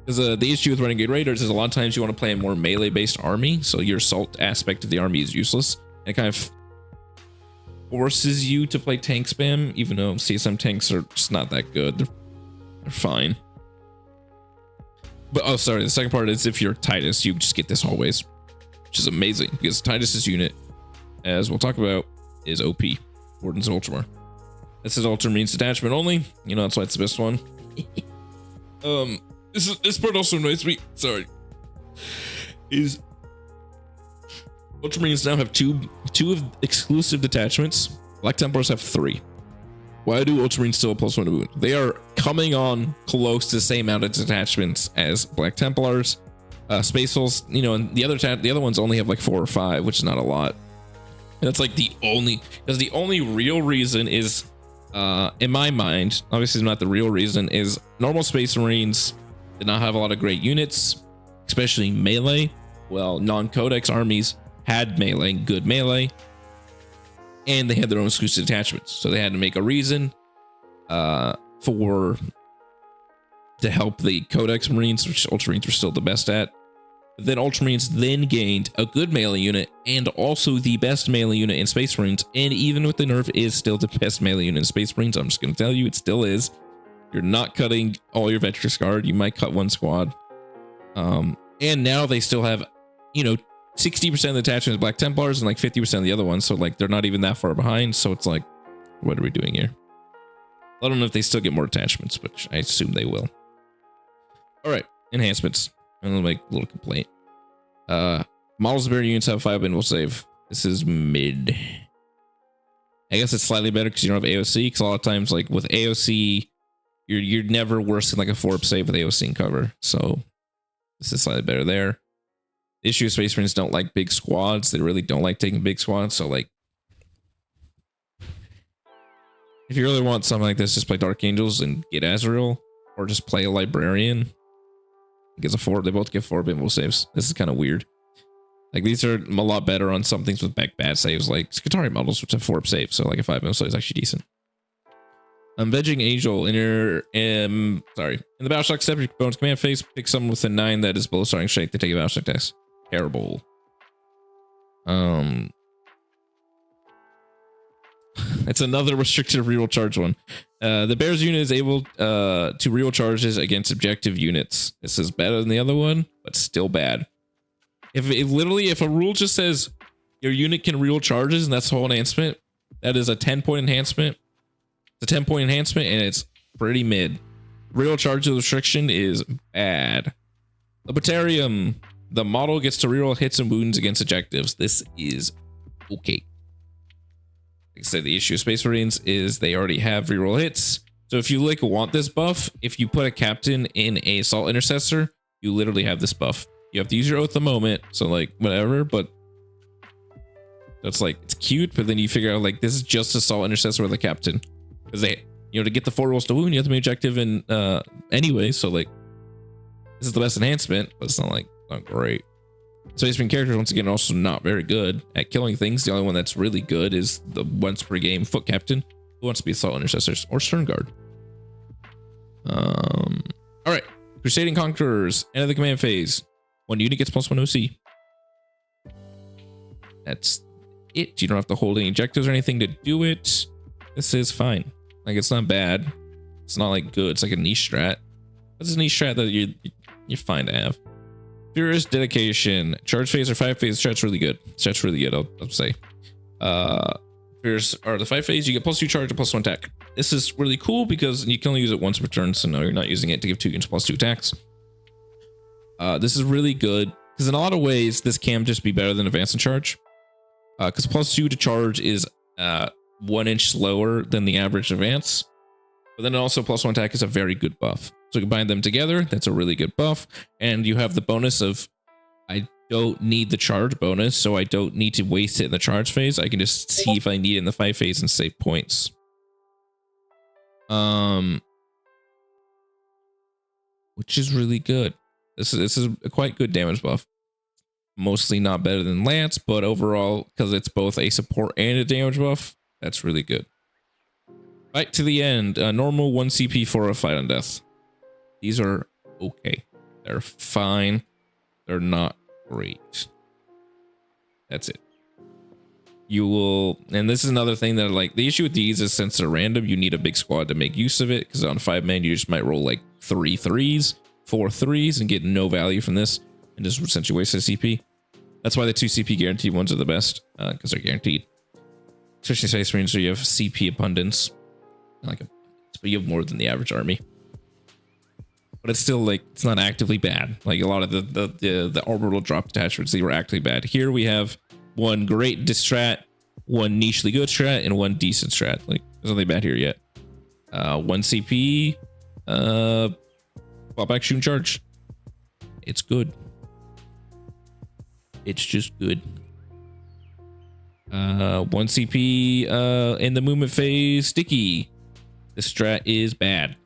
Because the issue with Renegade Raiders is a lot of times you want to play a more melee-based army, so your assault aspect of the army is useless. And it kind of forces you to play tank spam, even though CSM tanks are just not that good. They're fine. But oh, sorry, the second part is if you're Titus, you just get this always, which is amazing, because Titus's unit, as we'll talk about, is OP. Wardens of Ultramar. This is Ultramarines detachment only. You know, that's why it's the best one. This part also annoys me. Sorry. Is Ultramarines now have two of exclusive detachments. Black Templars have 3. Why do Ultramarines still have +1 to wound? They are coming on close to the same amount of detachments as Black Templars. Space Souls, you know, and the other ones only have like 4 or 5, which is not a lot. And that's like the only real reason is, in my mind, obviously not the real reason, is normal Space Marines did not have a lot of great units, especially melee. Well, non-codex armies had melee, good melee, and they had their own exclusive attachments. So they had to make a reason to help the codex Marines, which Ultramarines were still the best at. Then Ultramarines then gained a good melee unit and also the best melee unit in Space Marines. And even with the nerf, is still the best melee unit in Space Marines. I'm just going to tell you, it still is. You're not cutting all your Veterans Guard. You might cut one squad. And now they still have, you know, 60% of the attachments of Black Templars and like 50% of the other ones. So like they're not even that far behind. So it's like, what are we doing here? I don't know if they still get more attachments, but I assume they will. All right, enhancements. I'm gonna make a little complaint. Models of better units have 5 will save. This is mid. I guess it's slightly better because you don't have AOC. Because a lot of times, like with AOC, you're never worse than like a 4-up save with AOC and cover. So this is slightly better there. The issue of Space Marines don't like big squads. They really don't like taking big squads. So like, if you really want something like this, just play Dark Angels and get Azrael, or just play a Librarian. It gets a 4. They both get 4 bingo saves. This is kind of weird. Like these are a lot better on some things with bad saves, like Skitarii models, which have 4-up saves. So like a 5 bingo save is actually decent. Vegging Angel in your in the Battleshock step, your bonus command phase, pick someone with a 9 that is below starting strength to take a Battleshock test. Terrible. It's another restricted reroll charge one. The Bears unit is able to reroll charges against objective units. This is better than the other one, but still bad. If a rule just says your unit can reroll charges and that's the whole enhancement, that is a 10-point enhancement. It's a 10-point enhancement and it's pretty mid. Reroll charges restriction is bad. Libertarium. The model gets to reroll hits and wounds against objectives. This is okay. Like I said, the issue of Space Marines is they already have reroll hits. So if you like want this buff, if you put a captain in a assault intercessor, you literally have this buff. You have to use your oath the moment, so like whatever, but that's like, it's cute, but then you figure out like this is just assault intercessor with a captain. Because they, you know, to get the 4 rolls to wound, you have to be objective in anyway, so like this is the best enhancement, but it's not like not great. Space Marine characters, once again, also not very good at killing things. The only one that's really good is the once per game foot captain who wants to be assault intercessors or stern guard. All right, Crusading Conquerors, end of the command phase. 1 unit gets +1 OC. That's it. You don't have to hold any objectives or anything to do it. This is fine. Like it's not bad. It's not like good. It's like a niche strat. This is a niche strat that you're fine to have. Furious Dedication. Charge phase or 5 phase strat's really good. Strat's really good, I'll say. Furious or the 5 phase, you get +2 charge and +1 attack. This is really cool because you can only use it once per turn, so no, you're not using it to give 2 units +2 attacks. This is really good because in a lot of ways, this can just be better than Advance and Charge. Because +2 to charge is 1 inch slower than the average advance. But then also +1 attack is a very good buff. So combine them together, that's a really good buff. And you have the bonus of, I don't need the charge bonus, so I don't need to waste it in the charge phase. I can just see if I need it in the 5 phase and save points. Which is really good. This is a quite good damage buff. Mostly not better than Lance, but overall, because it's both a support and a damage buff, that's really good. Fight to the end. Normal 1 CP for a fight on death. These are okay. They're fine. They're not great. That's it. You will, and this is another thing that like the issue with these is since they're random, you need a big squad to make use of it. Because on 5-man, you just might roll like 3 3s, 4 3s, and get no value from this, and just essentially waste a CP. That's why the 2 CP guaranteed ones are the best, because they're guaranteed. Especially Space Marines, so you have CP abundance. like a, but you have more than the average army. But it's still like it's not actively bad. Like a lot of the orbital drop detachments, they were actively bad. Here we have one great strat, one nichely good strat, and one decent strat. Like there's nothing bad here yet. One CP, fall back, shoot and charge. It's good. It's just good. One CP in the movement phase, sticky. This strat is bad.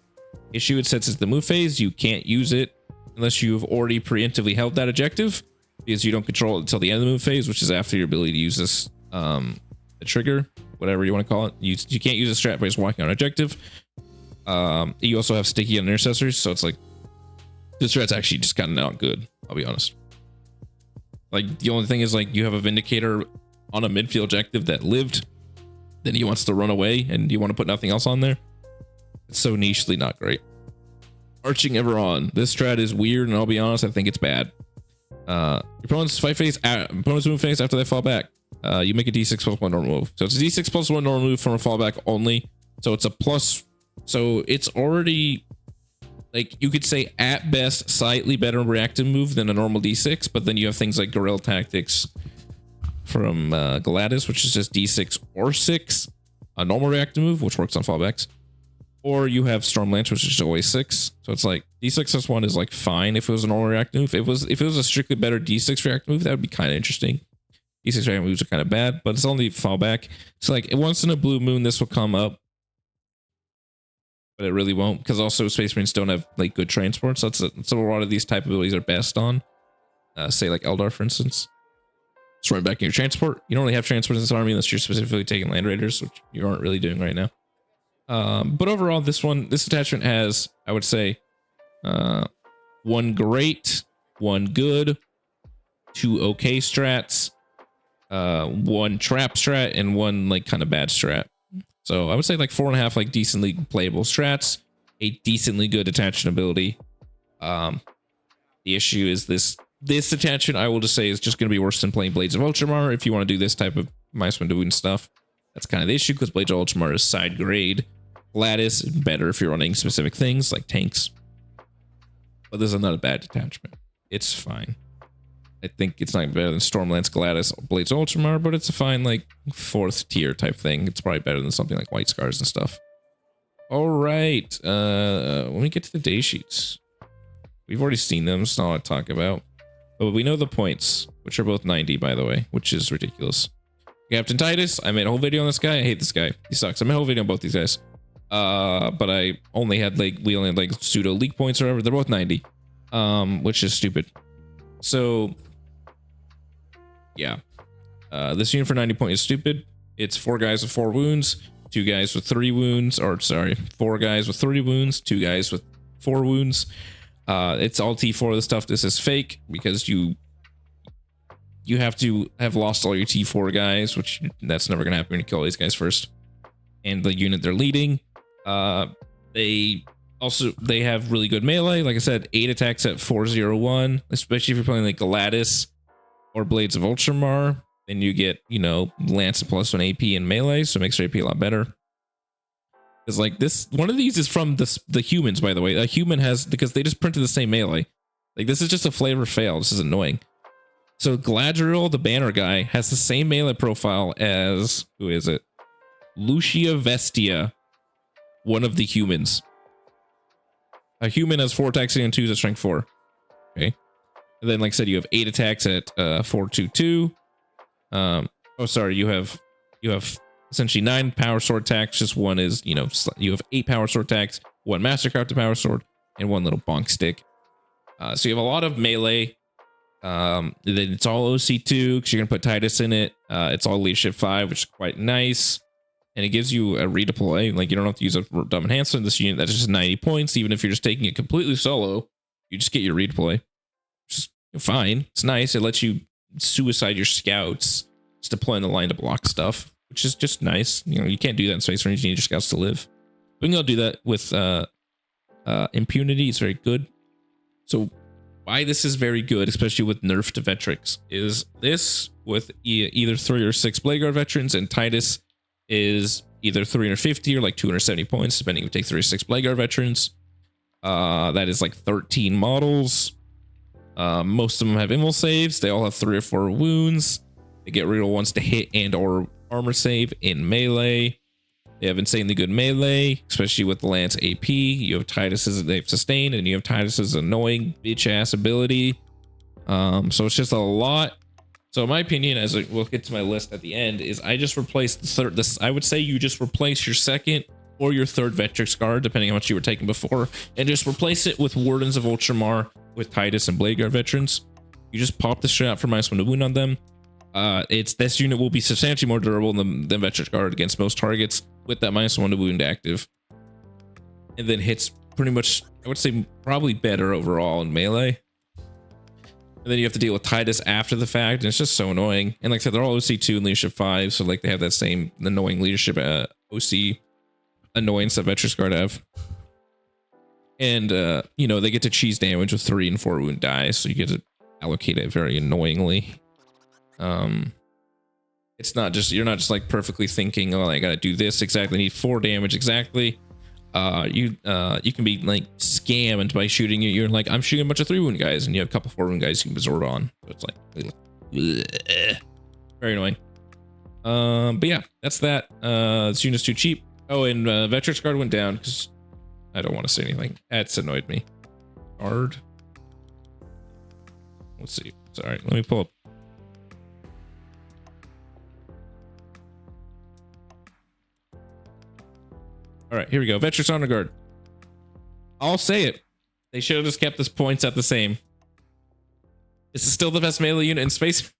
Issue, it says it's the move phase. You can't use it unless you've already preemptively held that objective, because you don't control it until the end of the move phase, which is after your ability to use this the trigger, whatever you want to call it. You can't use a strat by just walking on an objective. You also have sticky on intercessors, so it's like this strat's actually just kind of not good, I'll be honest. Like the only thing is like you have a vindicator on a midfield objective that lived, then he wants to run away and you want to put nothing else on there. It's so nichely not great. Arching ever on. This strat is weird, and I'll be honest, I think it's bad. Your opponent's fight phase, opponent's move phase after they fall back. You make a d6 plus 1 normal move. So it's a d6 plus 1 normal move from a fallback only. So it's a plus. So it's already, like, you could say at best slightly better reactive move than a normal d6, but then you have things like guerrilla tactics from Gladys, which is just d6 or 6, a normal reactive move, which works on fallbacks. Or you have Stormlance, which is always 6. So it's like d6 plus 1 is like fine if it was a normal reactive move. If it was a strictly better d6 reactive move, that would be kind of interesting. D6 reactive moves are kind of bad, but it's only fallback. It's like once in a blue moon this will come up, but it really won't, because also Space Marines don't have like good transport. So that's a lot of these type of abilities are best on. Say like Eldar, for instance. Just run back in your transport. You don't really have transport in this army unless you're specifically taking Land Raiders, which you aren't really doing right now. But overall, this attachment has, I would say, one great, one good, 2 okay strats, one trap strat, and one like kind of bad strat. So I would say like 4.5 like decently playable strats, a decently good attachment ability. The issue is this attachment, I will just say, is just going to be worse than playing Blades of Ultramar if you want to do this type of Mice Window and stuff. That's kind of the issue, because Blades of Ultramar is side grade. Gladys is better if you're running specific things like tanks. But this is not a bad detachment. It's fine. I think it's not better than Stormlance, Gladys, Blades of Ultramar, but it's a fine like 4th tier type thing. It's probably better than something like White Scars and stuff. All right. When we get to the day sheets, we've already seen them. It's not a lot to talk about. But we know the points, which are both 90, by the way, which is ridiculous. Captain Titus, I made a whole video on this guy. I hate this guy. He sucks. I made a whole video on both these guys. But we only had like pseudo leak points or whatever. They're both 90, which is stupid. So yeah, this unit for 90 points is stupid. It's 4 guys with 4 wounds, 2 guys with 3 wounds, or sorry, 4 guys with 3 wounds, 2 guys with 4 wounds. It's all T4 of the stuff. This is fake because you have to have lost all your T4 guys, which that's never gonna happen when you kill all these guys first. And the unit they're leading, they have really good melee. Like I said, 8 attacks at 401, especially if you're playing like Gladys or Blades of Ultramar. Then you get, you know, Lance plus 1 AP in melee, so it makes your AP a lot better. Because like this, one of these is from the humans, by the way. A human has, because they just printed the same melee. Like this is just a flavor fail. This is annoying. So Gladriel, the banner guy, has the same melee profile as, who is it? Lucia Vestia, one of the humans. A human has 4 attacks and 2s at strength 4. Okay. And then, like I said, you have 8 attacks at 422. Oh, sorry, you have essentially 9 power sword attacks. Just one is, you know, you have 8 power sword attacks, 1 mastercrafted power sword, and 1 little bonk stick. So you have a lot of melee. Then it's all OC2 because you're gonna put Titus in it. It's all leadership 5, which is quite nice. And it gives you a redeploy. Like you don't have to use a dumb enhancement. This unit that's just 90 points. Even if you're just taking it completely solo, you just get your redeploy. Just fine. It's nice. It lets you suicide your scouts, just deploy in the line to block stuff, which is just nice. You know, you can't do that in Space Marines. You need your scouts to live. We can go do that with impunity. It's very good. So why this is very good, especially with nerfed Vetrix, is this with either 3 or 6 Blade Guard veterans, and Titus is either 350 or like 270 points, depending if you take 3 or 6 Blade Guard veterans. That is like 13 models. Most of them have invul saves. They all have 3 or 4 wounds. They get reroll once to hit and or armor save in melee. They have insanely good melee, especially with the Lance AP. You have Titus's, they have sustained, and you have Titus's annoying bitch ass ability. So it's just a lot. So in my opinion, as we'll get to my list at the end, is I just replaced the third. I would say you just replace your second or your third Vetrix guard, depending on what you were taking before, and just replace it with Wardens of Ultramar with Titus and Blade Guard veterans. You just pop the shit out for -1 to wound on them. This unit will be substantially more durable than Vetrix guard against most targets with that -1 to wound active, and then hits pretty much, I would say, probably better overall in melee. And then you have to deal with Titus after the fact, and it's just so annoying. And like I said, they're all OC2 and Leadership 5, so like they have that same annoying leadership OC annoyance that Vetrix guard have. And you know, they get to cheese damage with 3 and 4 wound dice, so you get to allocate it very annoyingly. It's not just, you're not just like perfectly thinking, oh, I gotta do this exactly, I need 4 damage exactly. You can be like scammed by shooting. You're like, I'm shooting a bunch of 3 wound guys, and you have a couple 4 wound guys you can absorb on. So it's like bleh. Very annoying. But yeah, that's that. This unit's too cheap. Oh, and Vetrix guard went down because I don't want to say anything. That's annoyed me. Guard. Let's see. Sorry, let me pull up. All right, here we go. Vetrix Honor Guard. I'll say it. They should have just kept this points at the same. This is still the best melee unit in Space.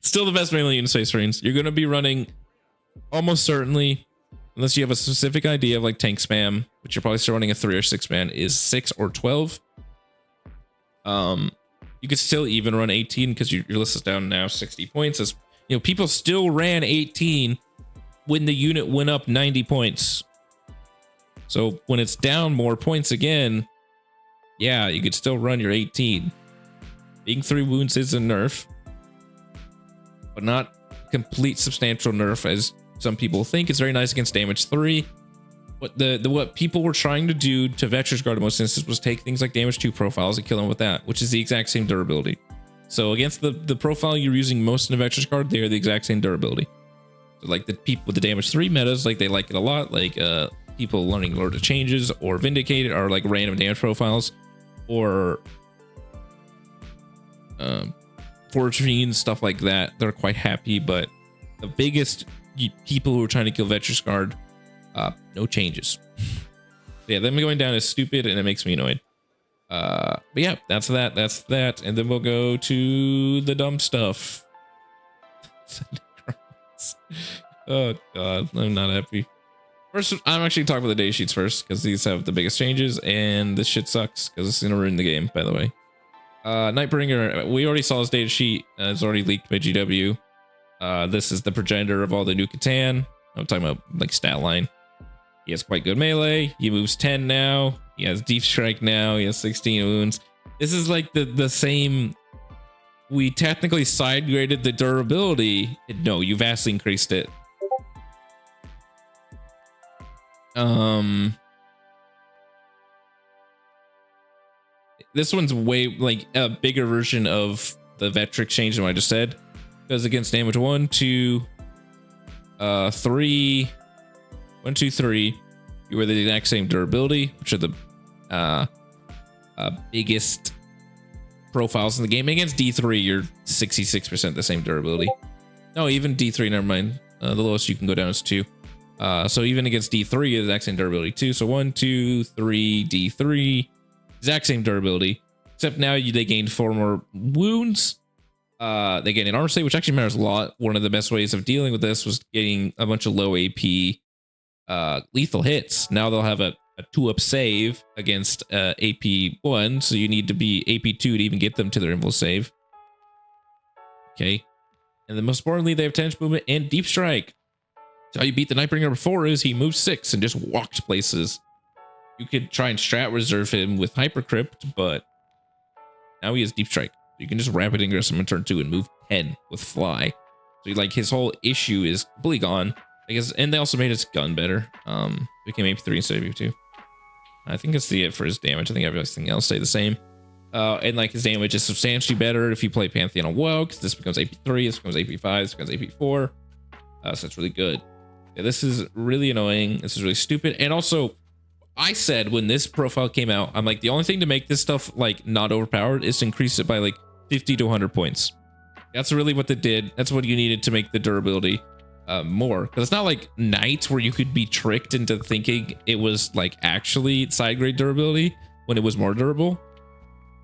Still the best melee unit in Space Marines. You're going to be running almost certainly, unless you have a specific idea of like tank spam, which you're probably still running a 3 or 6 man, is 6 or 12. You could still even run 18 because your list is down now 60 points. As you know, people still ran 18 when the unit went up 90 points. So when it's down more points again, yeah, you could still run your 18. Being 3 wounds is a nerf, but not complete substantial nerf as some people think. It's very nice against damage 3. What people were trying to do to Vetrix guard in most instances was take things like damage 2 profiles and kill them with that, which is the exact same durability. So against the profile you're using most in a Vetrix guard, they are the exact same durability. So like the people with the damage 3 metas, like they like it a lot. Like people learning Lord of Changes or Vindicated are like random damage profiles, or Forge Fiends, stuff like that. They're quite happy, but the biggest people who are trying to kill Vetrix guard, no changes. Yeah, them going down is stupid and it makes me annoyed. But yeah, that's that. And then we'll go to the dumb stuff. Oh god, I'm not happy. First, I'm actually talking about the data sheets first, because these have the biggest changes, and this shit sucks because it's gonna ruin the game, by the way. Nightbringer, we already saw his data sheet. It's already leaked by GW. This is the progenitor of all the new Catan. I'm talking about like stat line. He has quite good melee. He moves 10 now. He has deep strike now. He has 16 wounds. This is like the same. We technically side graded the durability. No, you vastly increased it. This one's way like a bigger version of the Vetrix change than what I just said. Because against damage 1, 2, 3, 1, 2, 3, you were the exact same durability, which are the biggest profiles in the game. Against D3, you're 66% the same durability. No, even D3, never mind. The lowest you can go down is 2. So even against D3, the exact same durability too. So 1, 2, 3, D3, exact same durability. Except now they gained 4 more wounds. They gained an armor save, which actually matters a lot. One of the best ways of dealing with this was getting a bunch of low AP lethal hits. Now they'll have a 2-up save against AP 1, so you need to be AP 2 to even get them to their invul save. Okay. And then most importantly, they have 10 movement and deep strike. So how you beat the Nightbringer before is he moved 6 and just walked places. You could try and strat reserve him with Hypercrypt, but now he has deep strike. You can just rapid ingress him in turn 2 and move 10 with fly. So like his whole issue is completely gone. I guess, and they also made his gun better. Became AP3 instead of AP2. I think it's it for his damage. I think everything else stayed the same. And like his damage is substantially better if you play Pantheon on WoW, because this becomes AP3, this becomes AP5, this becomes AP4. So it's really good. Yeah, this is really annoying. This is really stupid. And also, I said when this profile came out, I'm like, the only thing to make this stuff like not overpowered is to increase it by like 50 to 100 points. That's really what they did. That's what you needed to make the durability more. Because it's not like Knights where you could be tricked into thinking it was like actually side grade durability when it was more durable.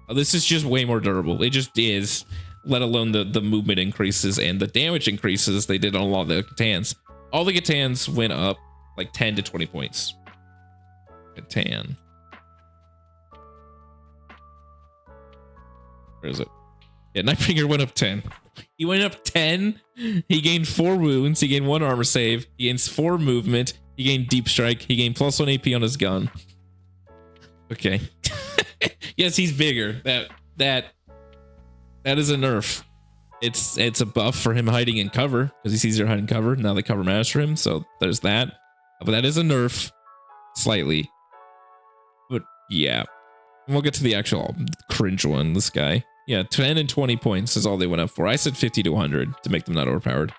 This is just way more durable. It just is, let alone the movement increases and the damage increases they did on a lot of the Catans. All the Catans went up like 10 to 20 points. Catan. Where is it? Yeah, Nightbringer went up 10. He went up 10. He gained 4 wounds. He gained 1 armor save. He gains 4 movement. He gained deep strike. He gained +1 AP on his gun. Okay. Yes, he's bigger. That is a nerf. It's a buff for him hiding in cover because he sees you're hiding cover. Now the cover matters for him, so there's that. But that is a nerf, slightly. But yeah, and we'll get to the actual cringe one. This guy, yeah, 10 and 20 points is all they went up for. I said 50 to 100 to make them not overpowered.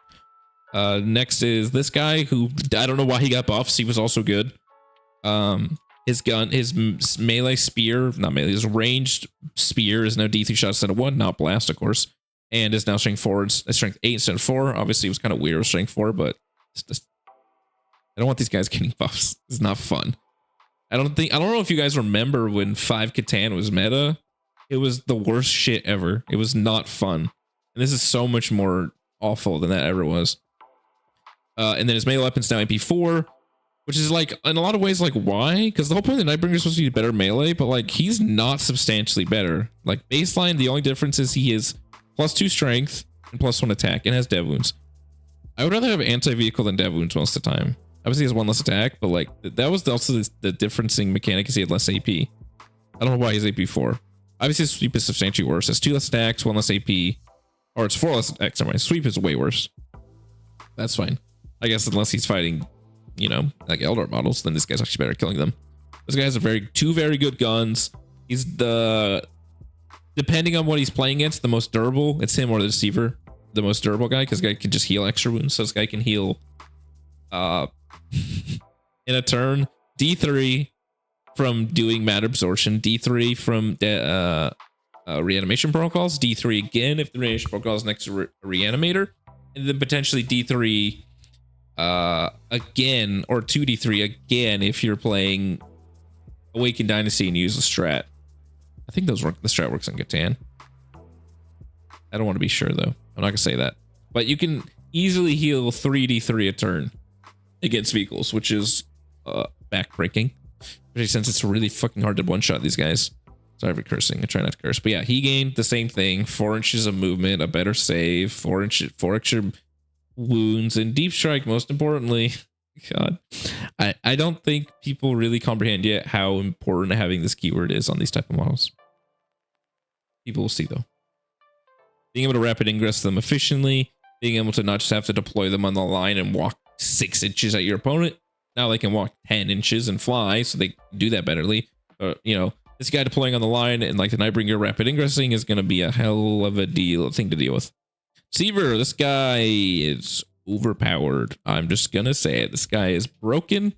Next is this guy who I don't know why he got buffs. He was also good. His gun, his melee spear, not melee, his ranged spear is now D3 shots instead of 1, not blast, of course, and is now strength 4, strength 8 instead of 4. Obviously, it was kind of weird with strength 4, but it's just, I don't want these guys getting buffs. It's not fun. I don't know if you guys remember when 5 Catan was meta. It was the worst shit ever. It was not fun, and this is so much more awful than that ever was. And then his melee weapon's now AP4. Which is like, in a lot of ways, like, why? Because the whole point of the Nightbringer is supposed to be better melee, but like, he's not substantially better. Like, baseline, the only difference is he is +2 strength and +1 attack and has dev wounds. I would rather have anti-vehicle than dev wounds most of the time. Obviously, he has 1 less attack, but like, that was also the differencing mechanic is he had less AP. I don't know why he's AP4. Obviously, his sweep is substantially worse. It's 2 less attacks, 1 less AP, or it's 4 less attacks. Anyway, sweep is way worse. That's fine. I guess unless he's fighting, you know, like Eldar models, then this guy's actually better at killing them. This guy has two very good guns. He's depending on what he's playing against, the most durable. It's him or the Deceiver, the most durable guy, because guy can just heal extra wounds. So this guy can heal in a turn, D3 from doing matter absorption, D3 from reanimation protocols, D3 again if the reanimation protocol is next to a reanimator, and then potentially D3 again, or 2d3 again if you're playing Awakened Dynasty and use a strat. I think those work. The strat works on Catan. I don't want to be sure though. I'm not gonna say that, but you can easily heal 3d3 a turn against vehicles, which is backbreaking, especially since it's really fucking hard to one-shot these guys. Sorry for cursing. I try not to curse, but yeah, he gained the same thing: 4 inches of movement, a better save, 4 extra wounds, and deep strike. Most importantly, God, I don't think people really comprehend yet how important having this keyword is on these type of models. People will see though. Being able to rapid ingress them efficiently, being able to not just have to deploy them on the line and walk 6 inches at your opponent. Now they can walk 10 inches and fly, so they do that betterly. You know, this guy deploying on the line and like the Nightbringer rapid ingressing is going to be a hell of a thing to deal with. Seaver, this guy is overpowered. I'm just gonna say it. This guy is broken.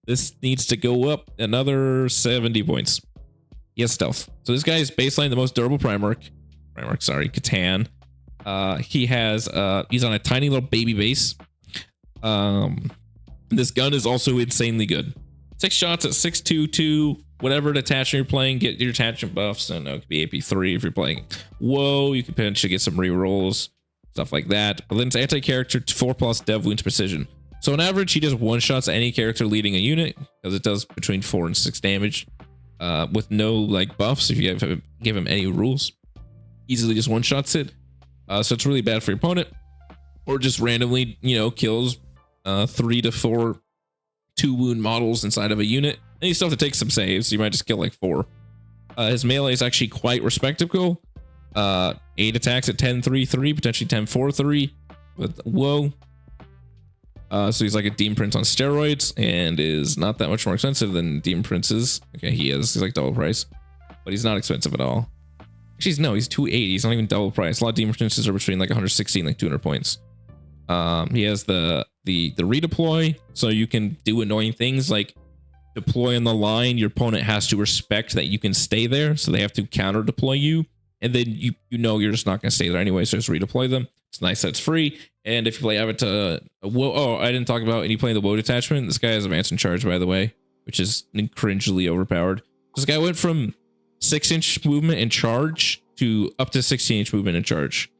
This needs to go up another 70 points. He has stealth. So this guy is baseline the most durable Primarch, Catan. He's on a tiny little baby base. This gun is also insanely good. 6 shots at 622, whatever attachment you're playing, get your attachment buffs. I know it could be AP3 if you're playing. Whoa, you could potentially get some rerolls, stuff like that. But then it's anti-character 4+ dev wounds precision. So on average, he just one-shots any character leading a unit, because it does between 4 and 6 damage, with no like buffs. If you give him any rules, easily just one-shots it. So it's really bad for your opponent, or just randomly, you know, kills 3 to 4 2-wound models inside of a unit. And you still have to take some saves. So you might just kill like 4. His melee is actually quite respectable. 8 attacks at 10-3-3, potentially 10-4-3. But whoa, So he's like a Demon Prince on steroids and is not that much more expensive than Demon Princes. Okay, he's like double price, but he's not expensive at all. Actually, no, he's 280. He's not even double price. A lot of Demon Princes are between like 160 and like 200 points. He has the redeploy, so you can do annoying things like deploy on the line. Your opponent has to respect that you can stay there, so they have to counter deploy you, and then you know you're just not going to stay there anyway, so just redeploy them. It's nice that it's free. And if you play Avatar, I didn't talk about any playing the woe detachment. This guy has advance in charge, by the way, which is cringely overpowered. This guy went from 6-inch movement and charge to up to 16-inch movement and charge.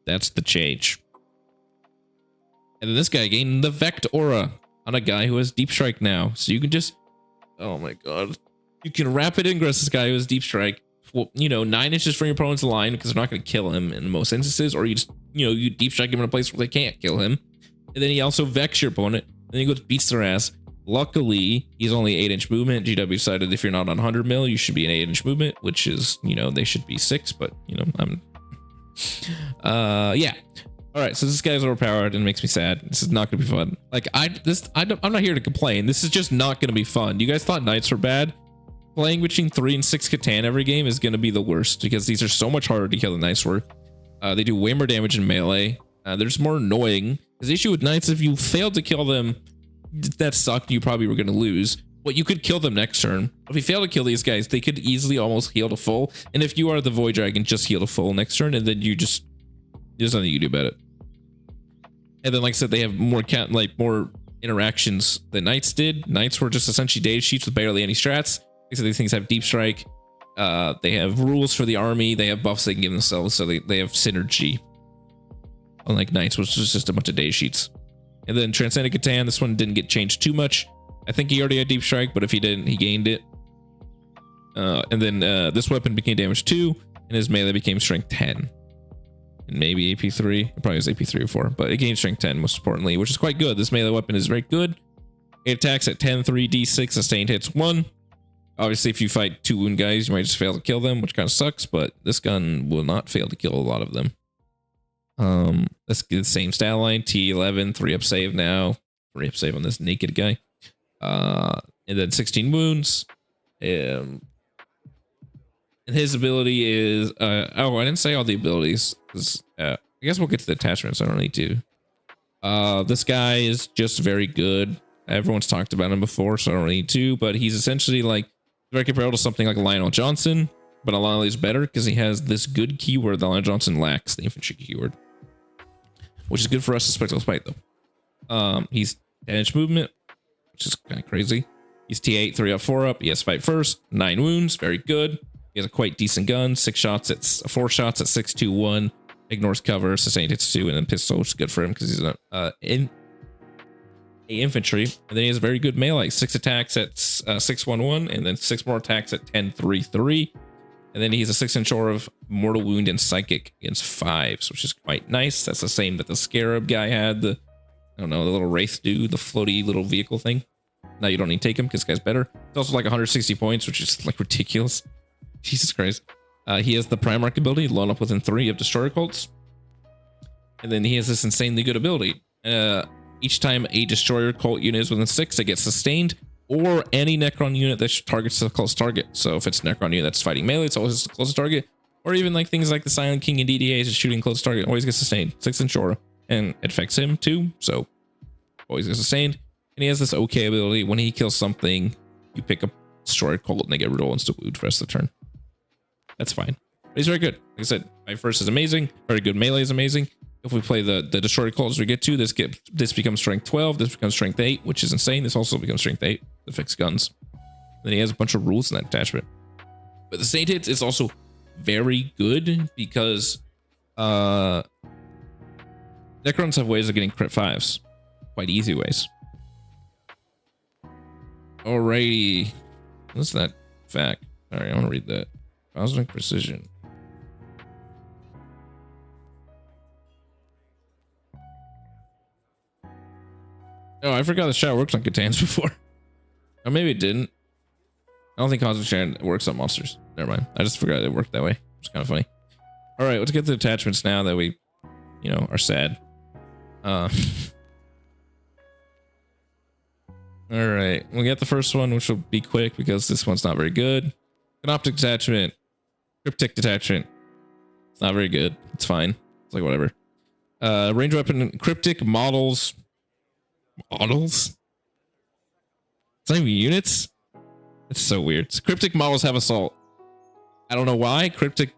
That's the change. And then this guy gained the Vect Aura on a guy who has Deep Strike now. So you can just, oh my god, you can rapid ingress this guy who has Deep Strike. Well, 9 inches from your opponent's line because they're not going to kill him in most instances, or you just, you Deep Strike him in a place where they can't kill him. And then he also Vex your opponent. And then he goes beats their ass. Luckily, he's only 8-inch movement. GW decided if you're not on 100 mil, you should be an 8-inch movement, which is, they should be 6, but, I'm... yeah. All right, so this guy's overpowered and it makes me sad. This is not going to be fun. Like, I'm not here to complain. This is just not going to be fun. You guys thought Knights were bad? Playing between 3 and 6 Catan every game is going to be the worst because these are so much harder to kill than Knights were. They do way more damage in melee. They're just more annoying. The issue with Knights, if you failed to kill them, that sucked. You probably were going to lose. But you could kill them next turn. If you fail to kill these guys, they could easily almost heal to full. And if you are the Void Dragon, just heal to full next turn, and then there's nothing you can do about it. And then, like I said, they have more more interactions than Knights did. Knights were just essentially data sheets with barely any strats. So these things have Deep Strike. They have rules for the army. They have buffs they can give themselves, so they have synergy. Unlike Knights, which was just a bunch of data sheets. And then Transcendent Catan, this one didn't get changed too much. I think he already had Deep Strike, but if he didn't, he gained it. And then this weapon became damage 2, and his melee became strength 10. And maybe AP 3. It probably was AP 3 or 4, but it gained strength 10, most importantly, which is quite good. This melee weapon is very good. It attacks at 10, 3, D6, sustained hits 1. Obviously, if you fight 2 wound guys, you might just fail to kill them, which kind of sucks, but this gun will not fail to kill a lot of them. Let's get the same stat line, T11, 3-up save now. 3-up save on this naked guy. And then 16 wounds. And his ability is... oh, I didn't say all the abilities. I guess we'll get to the attachments. I don't need to. This guy is just very good. Everyone's talked about him before, so I don't need to. But he's essentially like very comparable to something like Lionel Johnson, but a lot is better because he has this good keyword that Lionel Johnson lacks, the infantry keyword, which is good for us to Spectral Spite though. He's 10-inch movement, which is kind of crazy. He's T8, 3-up, 4-up. He has fight first, 9 wounds, very good. He has a quite decent gun, 4 shots at 6-2-1, ignores cover, sustained hits 2, and then pistol, which is good for him because he's infantry. And then he has very good melee, 6 attacks at 6-1-1, and then 6 more attacks at 10-3-3. And then he has a 6-inch aura of mortal wound and psychic against 5s, which is quite nice. That's the same that the Scarab guy had. The little Wraith dude, the floaty little vehicle thing. Now you don't need to take him because this guy's better. It's also like 160 points, which is like ridiculous. Jesus Christ. He has the Primarch ability, load up within 3 of Destroyer Cults. And then he has this insanely good ability. Each time a Destroyer Cult unit is within 6, it gets sustained, or any Necron unit that targets the close target. So if it's Necron unit that's fighting melee, it's always the closest target. Or even like things like the Silent King and DDA is shooting close target, always gets sustained. 6-inch aura. And it affects him too, so always gets sustained. And he has this okay ability. When he kills something, you pick up Destroyer Cult and they get roll insta wound for the rest of the turn. That's fine. But he's very good. Like I said, my first is amazing. Very good melee is amazing. If we play the Destroyer Cult as we get to, this becomes strength 12. This becomes strength 8, which is insane. This also becomes strength 8 to fix guns. Then he has a bunch of rules in that attachment. But the Saint Hits is also very good because Necrons have ways of getting crit 5s. Quite easy ways. Alrighty. What's that fact? Alright, I want to read that. Cosmic Precision. Oh, I forgot the shot works on Catans before. Or maybe it didn't. I don't think Cosmic Shard works on monsters. Never mind. I just forgot it worked that way. It's kind of funny. All right, let's get to the attachments now that we, are sad. Uh, all right, we'll get the first one, which will be quick because this one's not very good. Canoptic detachment, cryptic detachment. It's not very good. It's fine. It's like whatever. Range weapon, cryptic models. Models? It's not even units. It's so weird. So cryptic models have assault. I don't know why. Cryptic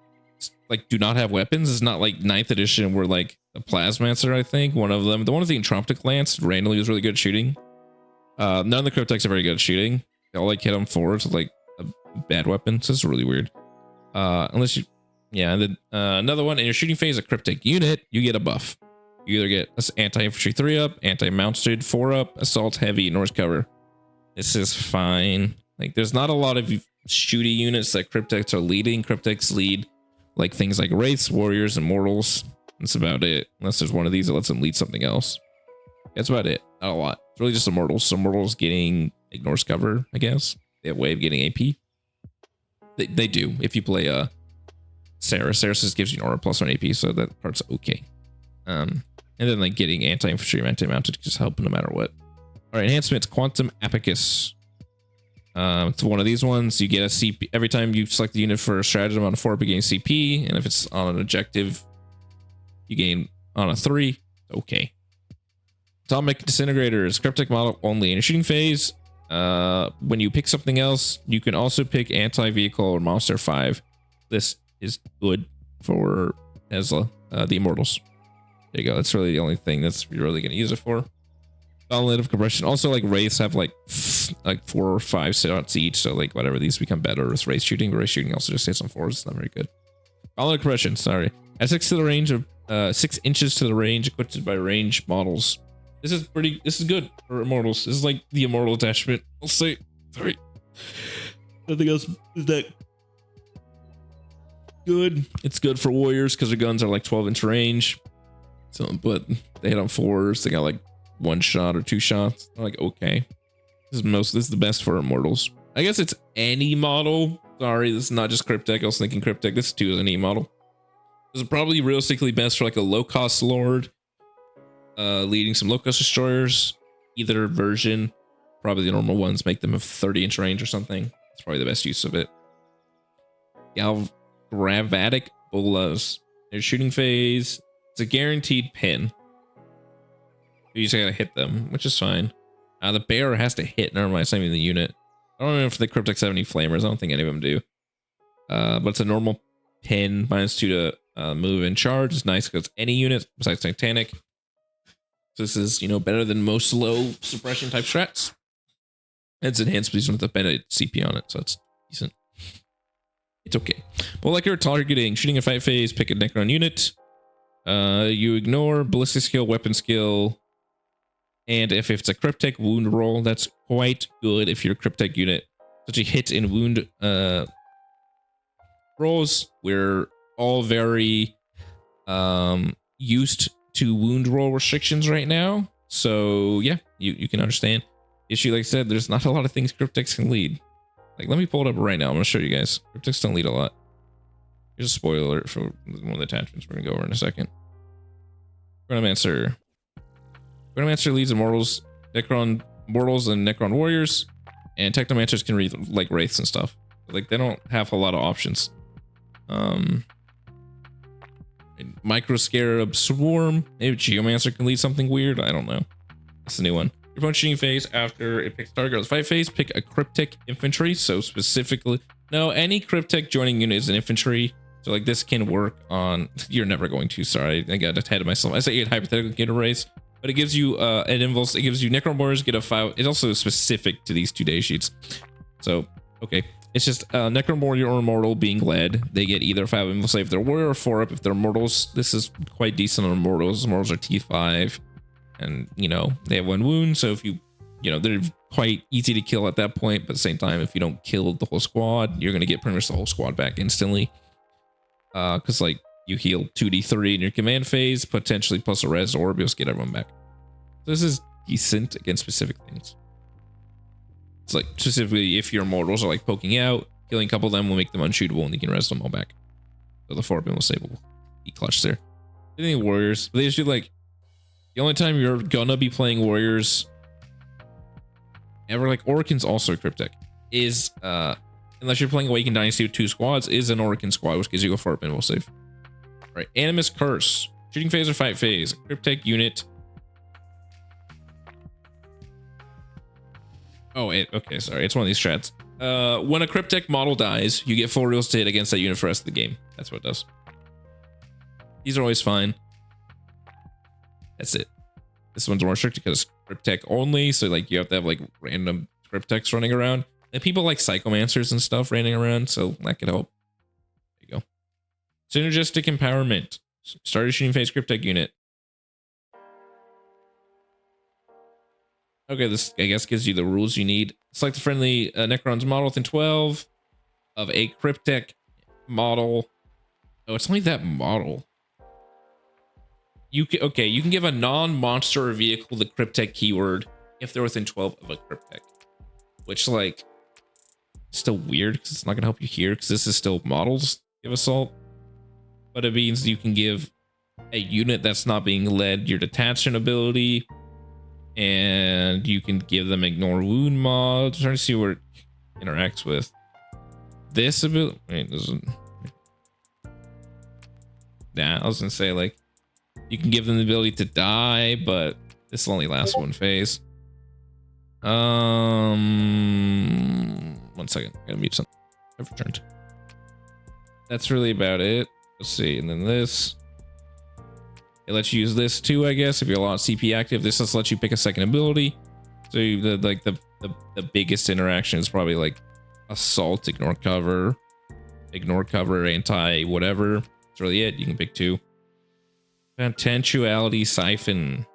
like do not have weapons. It's not like 9th edition where like a plasmancer, I think. One of them. The one with the Entroptic Lance randomly was really good at shooting. None of the cryptics are very good at shooting. They all like hit them forwards with like a bad weapon. So it's really weird. Unless you yeah, and then another one in your shooting phase, a cryptic unit, you get a buff. You either get anti-infantry 3 up, anti-mounted 4 up, assault heavy, Norse cover. This is fine. Like there's not a lot of shooty units that cryptics are leading. Cryptics lead like things like wraiths, warriors, and mortals. That's about it. Unless there's one of these that lets them lead something else. That's about it. Not a lot. It's really just immortals. So mortals getting like Norse cover, I guess. They have a way of getting AP. They do. If you play Saris. Saris just gives you an aura plus 1 AP, so that part's okay. And then like getting anti-infantry and anti-mounted just help no matter what. All right, enhancements, Quantum Apicus. It's one of these ones. You get a CP every time you select the unit for a stratagem on a 4, you gain CP, and if it's on an objective, you gain on a 3. Okay. Atomic Disintegrators, cryptic model only in a shooting phase. When you pick something else, you can also pick anti-vehicle or monster 5. This is good for Tesla, the Immortals. There you go. That's really the only thing that's really going to use it for. Of compression. Also, like wraiths have like 4 or 5 shots each, so like whatever, these become better with wraith shooting. But wraith shooting also just hits on 4s. It's not very good. Of compression. Sorry, at 6 to the range of 6 inches to the range, equipped by range models. This is pretty. This is good for immortals. This is like the immortal attachment. I'll say. Sorry. Nothing else is that good. It's good for warriors because their guns are like 12-inch range. So, but they hit on 4s. They got like 1 shot or 2 shots. I'm like, okay, this is the best for immortals. I guess it's any model. Sorry, this is not just cryptic. I was thinking cryptic. This too is any model. This is probably realistically best for like a low cost lord, leading some low cost destroyers. Either version, probably the normal ones make them of 30-inch range or something. It's probably the best use of it. Gravatic bolas. Their shooting phase. It's a guaranteed pin. You just gotta hit them, which is fine. The bearer has to hit. Never mind, it's not even the unit. I don't know if the cryptics have any flamers. I don't think any of them do. But it's a normal pin. -2 to move and charge. It's nice because any unit besides Titanic. So this is, better than most low suppression type strats. It's enhanced, but you don't have to spend a CP on it, so it's decent. It's okay. But like you're targeting, shooting a fight phase, pick a Necron unit. You ignore ballistic skill, weapon skill. And if it's a cryptic wound roll, that's quite good if you're a cryptic unit. Such a hit in wound rolls. We're all very used to wound roll restrictions right now. So yeah, you can understand. Issue, like I said, there's not a lot of things cryptics can lead. Like, let me pull it up right now. I'm going to show you guys. Cryptics don't lead a lot. Here's a spoiler alert for one of the attachments we're going to go over in a second. Chronomancer. Chronomancer leads Immortals, Necron Mortals, and Necron Warriors. And Technomancers can read, like, Wraiths and stuff. Like, they don't have a lot of options. Micro Scarab Swarm. Maybe Geomancer can lead something weird. I don't know. That's the new one. Your opponent's shooting phase, after it picks target on the fight phase, pick a cryptic infantry. So specifically, no, any cryptic joining unit is an infantry. So like this can work on, you're never going to, sorry, I got ahead of myself. I say you'd hypothetically get a race, but it gives you an impulse. It gives you Necron Warriors get a 5. It's also specific to these 2 day sheets. So, okay. It's just Necron Warrior or Immortal being led. They get either 5 impulse if they're Warrior or 4 up if they're Immortals. This is quite decent on Immortals. Immortals are T5. And, they have 1 wound. So if they're quite easy to kill at that point. But at the same time, if you don't kill the whole squad, you're going to get pretty much the whole squad back instantly. Because, like, you heal 2d3 in your command phase, potentially plus a res orb, you'll just get everyone back. So this is decent against specific things. It's like, specifically, if your mortals are, like, poking out, killing a couple of them will make them unshootable, and you can res them all back. So the 4 bin will save will be clutch there. I think warriors, they just do, like, The only time you're gonna be playing warriors ever, like Oricans also a cryptic, is unless you're playing Awakened Dynasty with 2 squads, is an Orican squad, which gives you a 4 pinball save. All right, Animus Curse, shooting phase or fight phase, cryptic unit. Oh, okay, sorry, it's one of these strats. When a cryptic model dies, you get 4 reels to hit against that unit for the rest of the game. That's what it does. These are always fine. That's it. This one's more strict because it's cryptic only, so like you have to have like random cryptics running around. And people like psychomancers and stuff running around, so that could help. There you go. Synergistic empowerment. Start a shooting phase cryptic unit. Okay, this I guess gives you the rules you need. Select the friendly Necron's model within 12 of a cryptic model. Oh, it's only that model. You can give a non-monster or vehicle the cryptic keyword if they're within 12 of a cryptic, which like still weird because it's not gonna help you here because this is still models give assault, but it means you can give a unit that's not being led your detachment ability, and you can give them ignore wound mod. I'm trying to see where it interacts with this ability. Wait, doesn't. Nah, I was gonna say like you can give them the ability to die, but this only lasts 1 phase. 1 second, I gotta mute something. I've returned. That's really about it. Let's see, and then this. It lets you use this too, I guess, if you're a lot of CP active. This just lets you pick a second ability. So the biggest interaction is probably like assault, ignore cover, anti whatever. That's really it. You can pick 2. Potentiality siphon.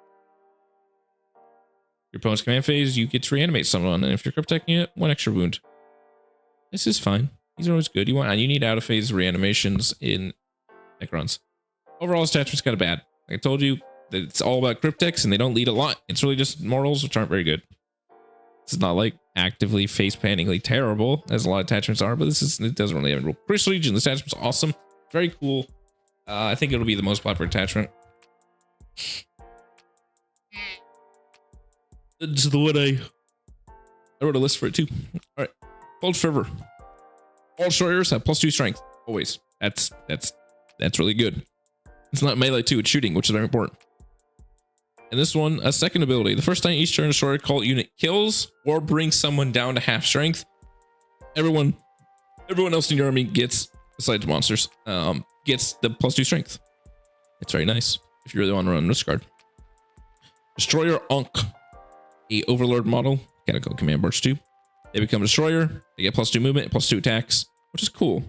Your opponent's command phase, you get to reanimate someone, and if you're cryptic unit, 1 extra wound. This is fine. These are always good. You need out of phase reanimations in Necrons. Overall, attachment's kind of bad. Like I told you, that it's all about cryptics, and they don't lead a lot. It's really just mortals, which aren't very good. It's not like actively face panningly terrible, as a lot of attachments are, but it doesn't really have a rule. Crystal Legion, this attachment's awesome, very cool. I think it'll be the most popular attachment. This is the one I wrote a list for it too. All right, Cold Fervor. All destroyers have +2 strength always. That's really good. It's not melee too, it's shooting, which is very important. And this one, a second ability. The first time each turn, destroyer cult unit kills or brings someone down to half strength. Everyone else in your army gets, besides monsters, gets the +2 strength. It's very nice if you really want to run this card. Destroyer Ankh, a Overlord model. Gotta go command burst 2. They become destroyer. They get +2 movement, +2 attacks, which is cool.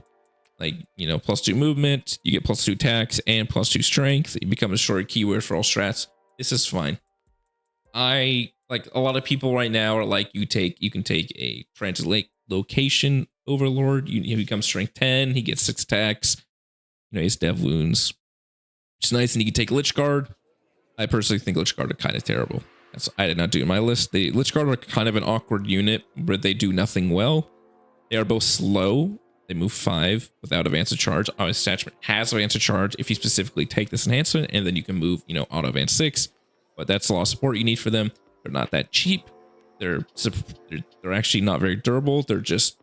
Like, you know, +2 movement, you get +2 attacks and +2 strength. You become a destroyer keyword for all strats. This is fine. I like a lot of people right now are like, you can take a translate location Overlord. He becomes strength 10. He gets 6 attacks. You know, he's dev wounds, which is nice. And you can take Lich Guard. I personally think Lich Guard are kind of terrible. I did not do in my list. The Lich Guard are kind of an awkward unit, but they do nothing well. They are both slow. They move 5 without advance of charge. Our attachment has advance of charge if you specifically take this enhancement, and then you can move, you know, auto advance 6. But that's a lot of support you need for them. They're not that cheap. They're actually not very durable. They're just,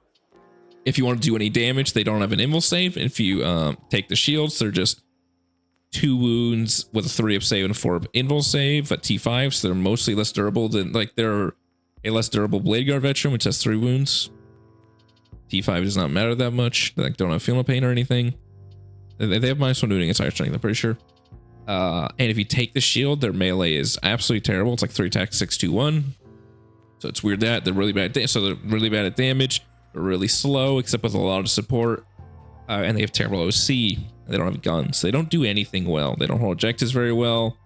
if you want to do any damage, they don't have an invul save. If you take the shields, they're just 2 wounds with a 3 up save and a 4 up invul save at T5. So they're mostly less durable than, like, they're a less durable Blade Guard veteran, which has 3 wounds. T5 does not matter that much. They like, don't have feel no pain or anything. They have -1 wounding entire strength, I'm pretty sure. And if you take the shield, their melee is absolutely terrible. It's like 3 attacks, 6-2-1. So it's weird that they're really bad. So they're really bad at damage. They're really slow, except with a lot of support. And they have terrible OC. They don't have guns. They don't do anything well. They don't hold objectives very well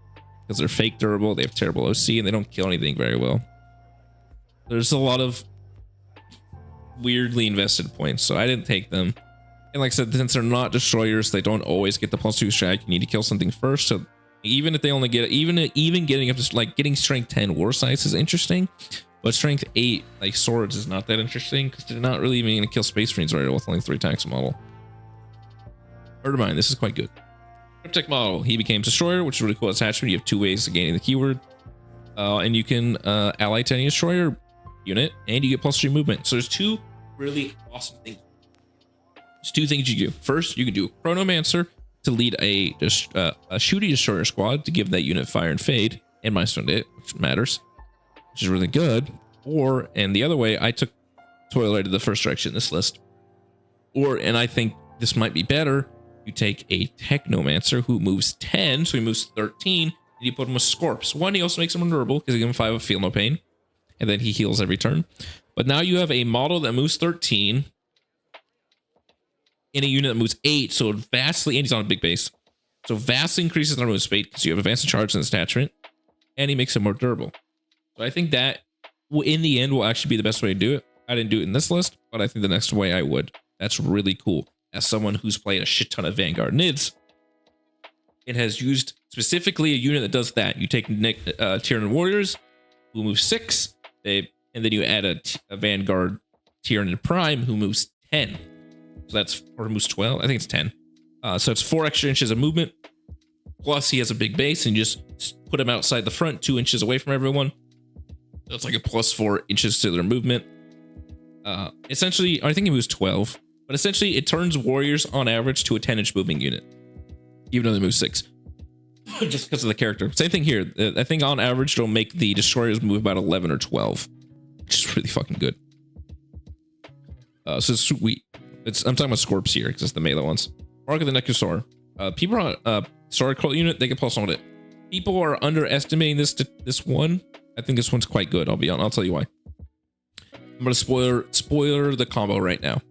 because they're fake durable. They have terrible OC, and they don't kill anything very well. There's a lot of weirdly invested points, so I didn't take them. And like I said, since they're not destroyers, they don't always get the +2 strat. You need to kill something first. So even if they only get, even getting up to like getting strength 10 war size is interesting, but strength 8 like swords is not that interesting because they're not really even going to kill space marines very well with only 3 attacks a model. Murder Mine, this is quite good. Cryptic model. He becomes destroyer, which is really cool attachment. You have 2 ways of gaining the keyword. And you can ally to any destroyer unit, and you get +3 movement. So there's 2 really awesome things. There's 2 things you do. First, you can do a Chronomancer to lead a shooty destroyer squad to give that unit fire and fade, and -1 to hit, which matters, which is really good. Or, and the other way, I took Toiler to the first direction in this list. Or, and I think this might be better, you take a Technomancer who moves 10, so he moves 13, and you put him with Scorps. 1, he also makes him vulnerable because you give him 5 of Feel No Pain, and then he heals every turn. But now you have a model that moves 13 in a unit that moves 8, so it vastly, and he's on a big base, so vastly increases the movement speed because you have advanced charge in this attachment, and he makes it more durable. So I think that in the end will actually be the best way to do it. I didn't do it in this list, but I think the next way I would. That's really cool. As someone who's played a shit ton of Vanguard Nids, it has used specifically a unit that does that. You take Tyranid Warriors who move 6, and then you add a Vanguard Tyranid Prime who moves 10. So that's, or moves 12. I think it's 10. So it's 4 extra inches of movement. Plus he has a big base, and you just put him outside the front 2 inches away from everyone. So it's like a +4 inches to their movement. Essentially, I think he moves 12, but essentially it turns warriors on average to a 10-inch moving unit, even though they move 6, just because of the character. Same thing here. I think on average it'll make the destroyers move about 11 or 12, which is really fucking good. So sweet. I'm talking about Scorps here because it's the melee ones. Mark of the Necusaur. People are on Sword Cult unit, they get +1 it. People are underestimating this one. I think this one's quite good. I'll tell you why. I'm gonna spoiler the combo right now.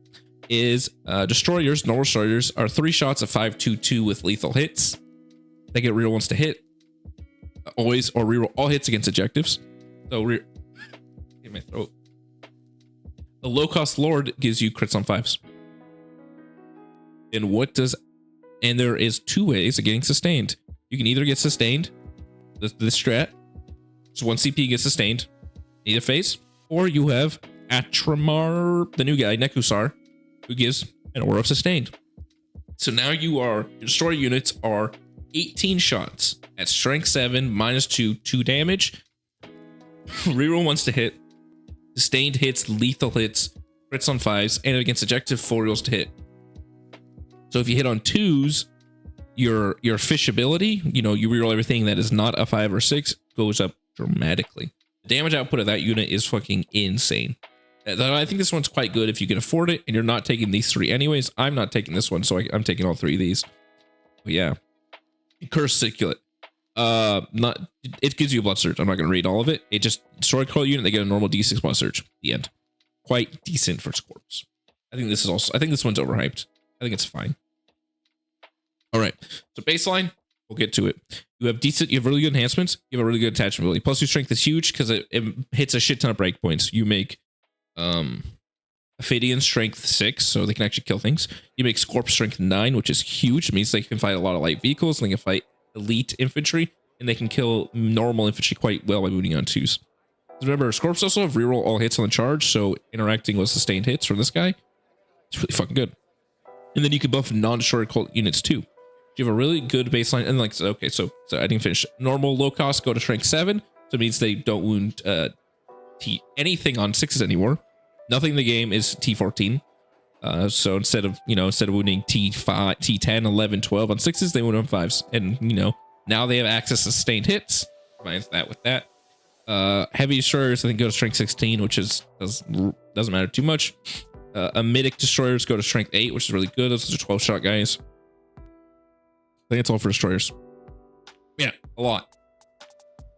Is destroyers, normal destroyers, are 3 shots of 5/2/2 with lethal hits. They get reroll ones to hit. Always, or reroll all hits against objectives. So get my throat. The low cost Lord gives you crits on 5s. And there is 2 ways of getting sustained. You can either get sustained, this strat, so 1 CP gets sustained, either phase, or you have Atramar, the new guy, Nekusar, who gives an aura of sustained. So now your destroyer units are 18 shots at strength 7, -2 damage, reroll ones to hit, sustained hits, lethal hits, crits on 5s, and against objective 4 rolls to hit. So if you hit on 2s, your fish ability, you reroll everything that is not a 5 or 6, goes up dramatically. The damage output of that unit is fucking insane. I think this one's quite good if you can afford it, and you're not taking these 3 anyways. I'm not taking this one, so I'm taking all 3 of these. But yeah. Cursed Circuit. It gives you a blood surge. I'm not going to read all of it. It just, destroy control unit, they get a normal D6 blood surge. The end. Quite decent for Scorps. I think this one's overhyped. I think it's fine. All right. So baseline, we'll get to it. You have really good enhancements. You have a really good attachment ability. Plus your strength is huge because it hits a shit ton of breakpoints. You make Ophidian strength 6, so they can actually kill things. You make Scorp strength 9, which is huge. It means they can fight a lot of light vehicles, and they can fight elite infantry, and they can kill normal infantry quite well by moving on 2s. Remember, Scorps also have reroll all hits on the charge, so interacting with sustained hits from this guy, it's really fucking good. And then you can buff non-destroyer cult units too. You have a really good baseline, and like, okay, so I didn't finish. Normal low cost go to strength 7, so it means they don't wound anything on 6s anymore. Nothing in the game is T14. So instead of wounding T5, T10, 11, 12 on 6s, they wound on 5s. And now they have access to sustained hits. Combines that with that. Heavy destroyers, I think, go to strength 16, which doesn't matter too much. Amidic destroyers go to strength 8, which is really good. Those are 12 shot guys. I think it's all for destroyers. Yeah, a lot.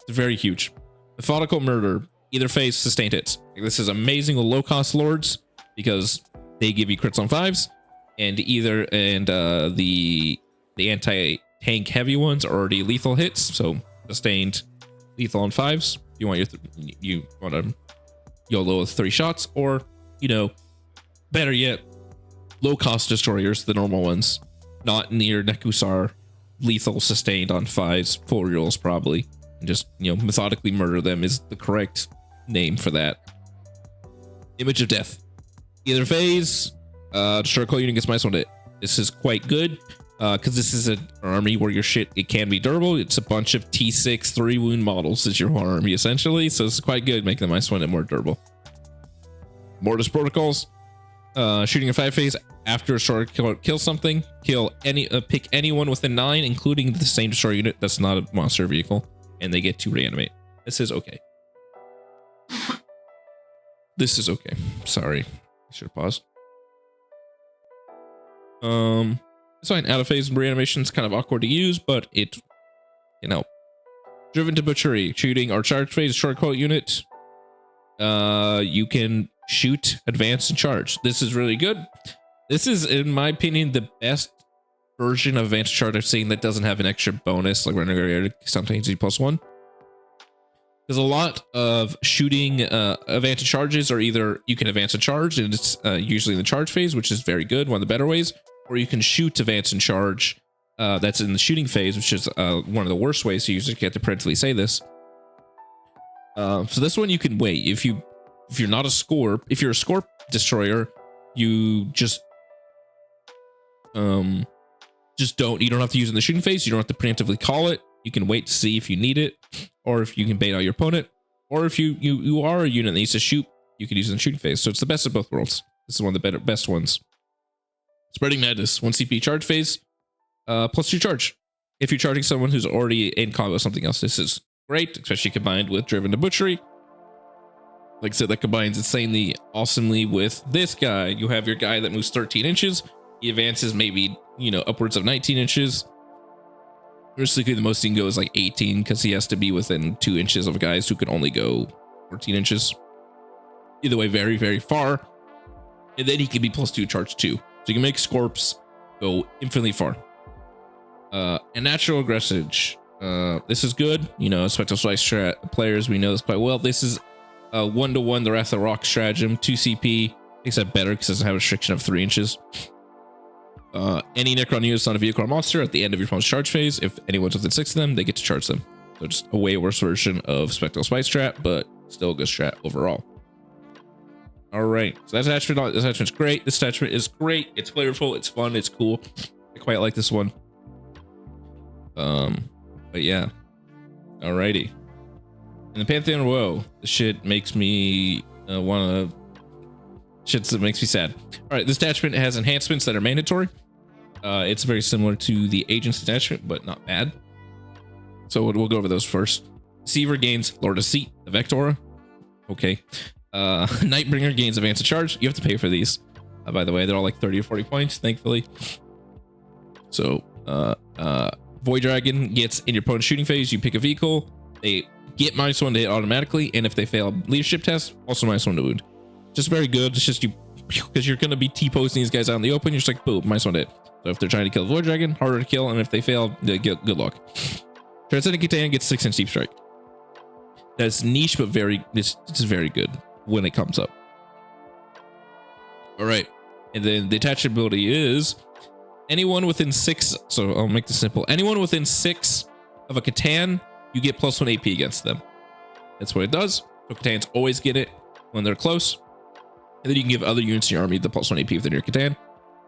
It's very huge. Methodical murder, either phase, sustained hits. This is amazing with low cost lords because they give you crits on 5s, and the anti-tank heavy ones are already lethal hits, so sustained lethal on 5s. You want to YOLO with 3 shots, or better yet, low cost destroyers, the normal ones, not near Nekusar, lethal sustained on 5s, 4 rolls probably, and just methodically murder them is the correct name for that. Image of Death, either phase, destroy call unit gets -1 to hit. This is quite good. because this is an army where your shit, it can be durable. It's a bunch of T6 3 wound models is your whole army essentially, so it's quite good making the -1 more durable. Mortis protocols, shooting a 5-phase after a destroyer kill something, kill any pick anyone within 9, including the same destroyer unit that's not a monster vehicle, and they get to reanimate. This is okay. This is okay. Sorry, I should have paused. It's fine. Out of phase reanimation is kind of awkward to use, but it, you know, driven to butchery, shooting or charge phase short quote unit. You can shoot, advance, and charge. This is really good. This is, in my opinion, the best version of advanced charge I've seen that doesn't have an extra bonus like Renegade sometimes +1. Because a lot of shooting advanced charges are either you can advance a charge and it's usually in the charge phase, which is very good, one of the better ways, or you can shoot, advance, and charge. That's in the shooting phase, which is one of the worst ways to use it. You have to preemptively say this. So this one you can wait. If you're not a Scorp, if you're a Scorp destroyer, you just don't. You don't have to use it in the shooting phase. You don't have to preemptively call it. You can wait to see if you need it, or if you can bait out your opponent, or if you are a unit that needs to shoot, you can use it in the shooting phase. So it's the best of both worlds. This is one of the best ones. Spreading Madness, 1 CP charge phase, +2 charge. If you're charging someone who's already in combat with something else, this is great, especially combined with Driven to Butchery. Like I said, that combines insanely awesomely with this guy. You have your guy that moves 13 inches. He advances maybe, upwards of 19 inches. Realistically, the most he can go is like 18 because he has to be within 2 inches of guys who can only go 14 inches. Either way, very, very far. And then he can be +2 charge too. So you can make Scorps go infinitely far. And Natural Aggressage. This is good. Spectral Slice players, we know this quite well. This is 1-to-1 the Wrath of Rock stratagem, 2 CP. Makes that better because it doesn't have a restriction of 3 inches. Any Necron units on a vehicle or monster at the end of your opponent's charge phase, if anyone's within 6 of them, they get to charge them. So just a way worse version of Spectral Spice strat, but still a good strat overall. All right, so that attachment, this attachment's great. This attachment is great. It's flavorful. It's fun. It's cool. I quite like this one. But yeah. Alrighty. In the Pantheon, whoa, this shit makes me shit makes me sad. All right, this attachment has enhancements that are mandatory. It's very similar to the Agent's attachment, but not bad. So we'll go over those first. Deceiver gains Lord of Seat, the Vectora. Okay. Nightbringer gains Advanced Charge. You have to pay for these. By the way, they're all like 30 or 40 points, thankfully. So, Void Dragon gets in your opponent's shooting phase. You pick a vehicle. They get -1 to hit automatically. And if they fail leadership test, also -1 to wound. Just very good. It's just you, because you're going to be T-posting these guys out in the open. You're just like, boom, -1 to hit. So if they're trying to kill the Void Dragon, harder to kill. And if they fail, they get good luck. Transcendent Catan gets 6-inch Deep Strike. That's niche, but it's very good when it comes up. All right. And then the attached ability is anyone within 6. So I'll make this simple. Anyone within 6 of a Catan, you get +1 AP against them. That's what it does. So Catans always get it when they're close. And then you can give other units in your army the +1 AP if they're near Catan.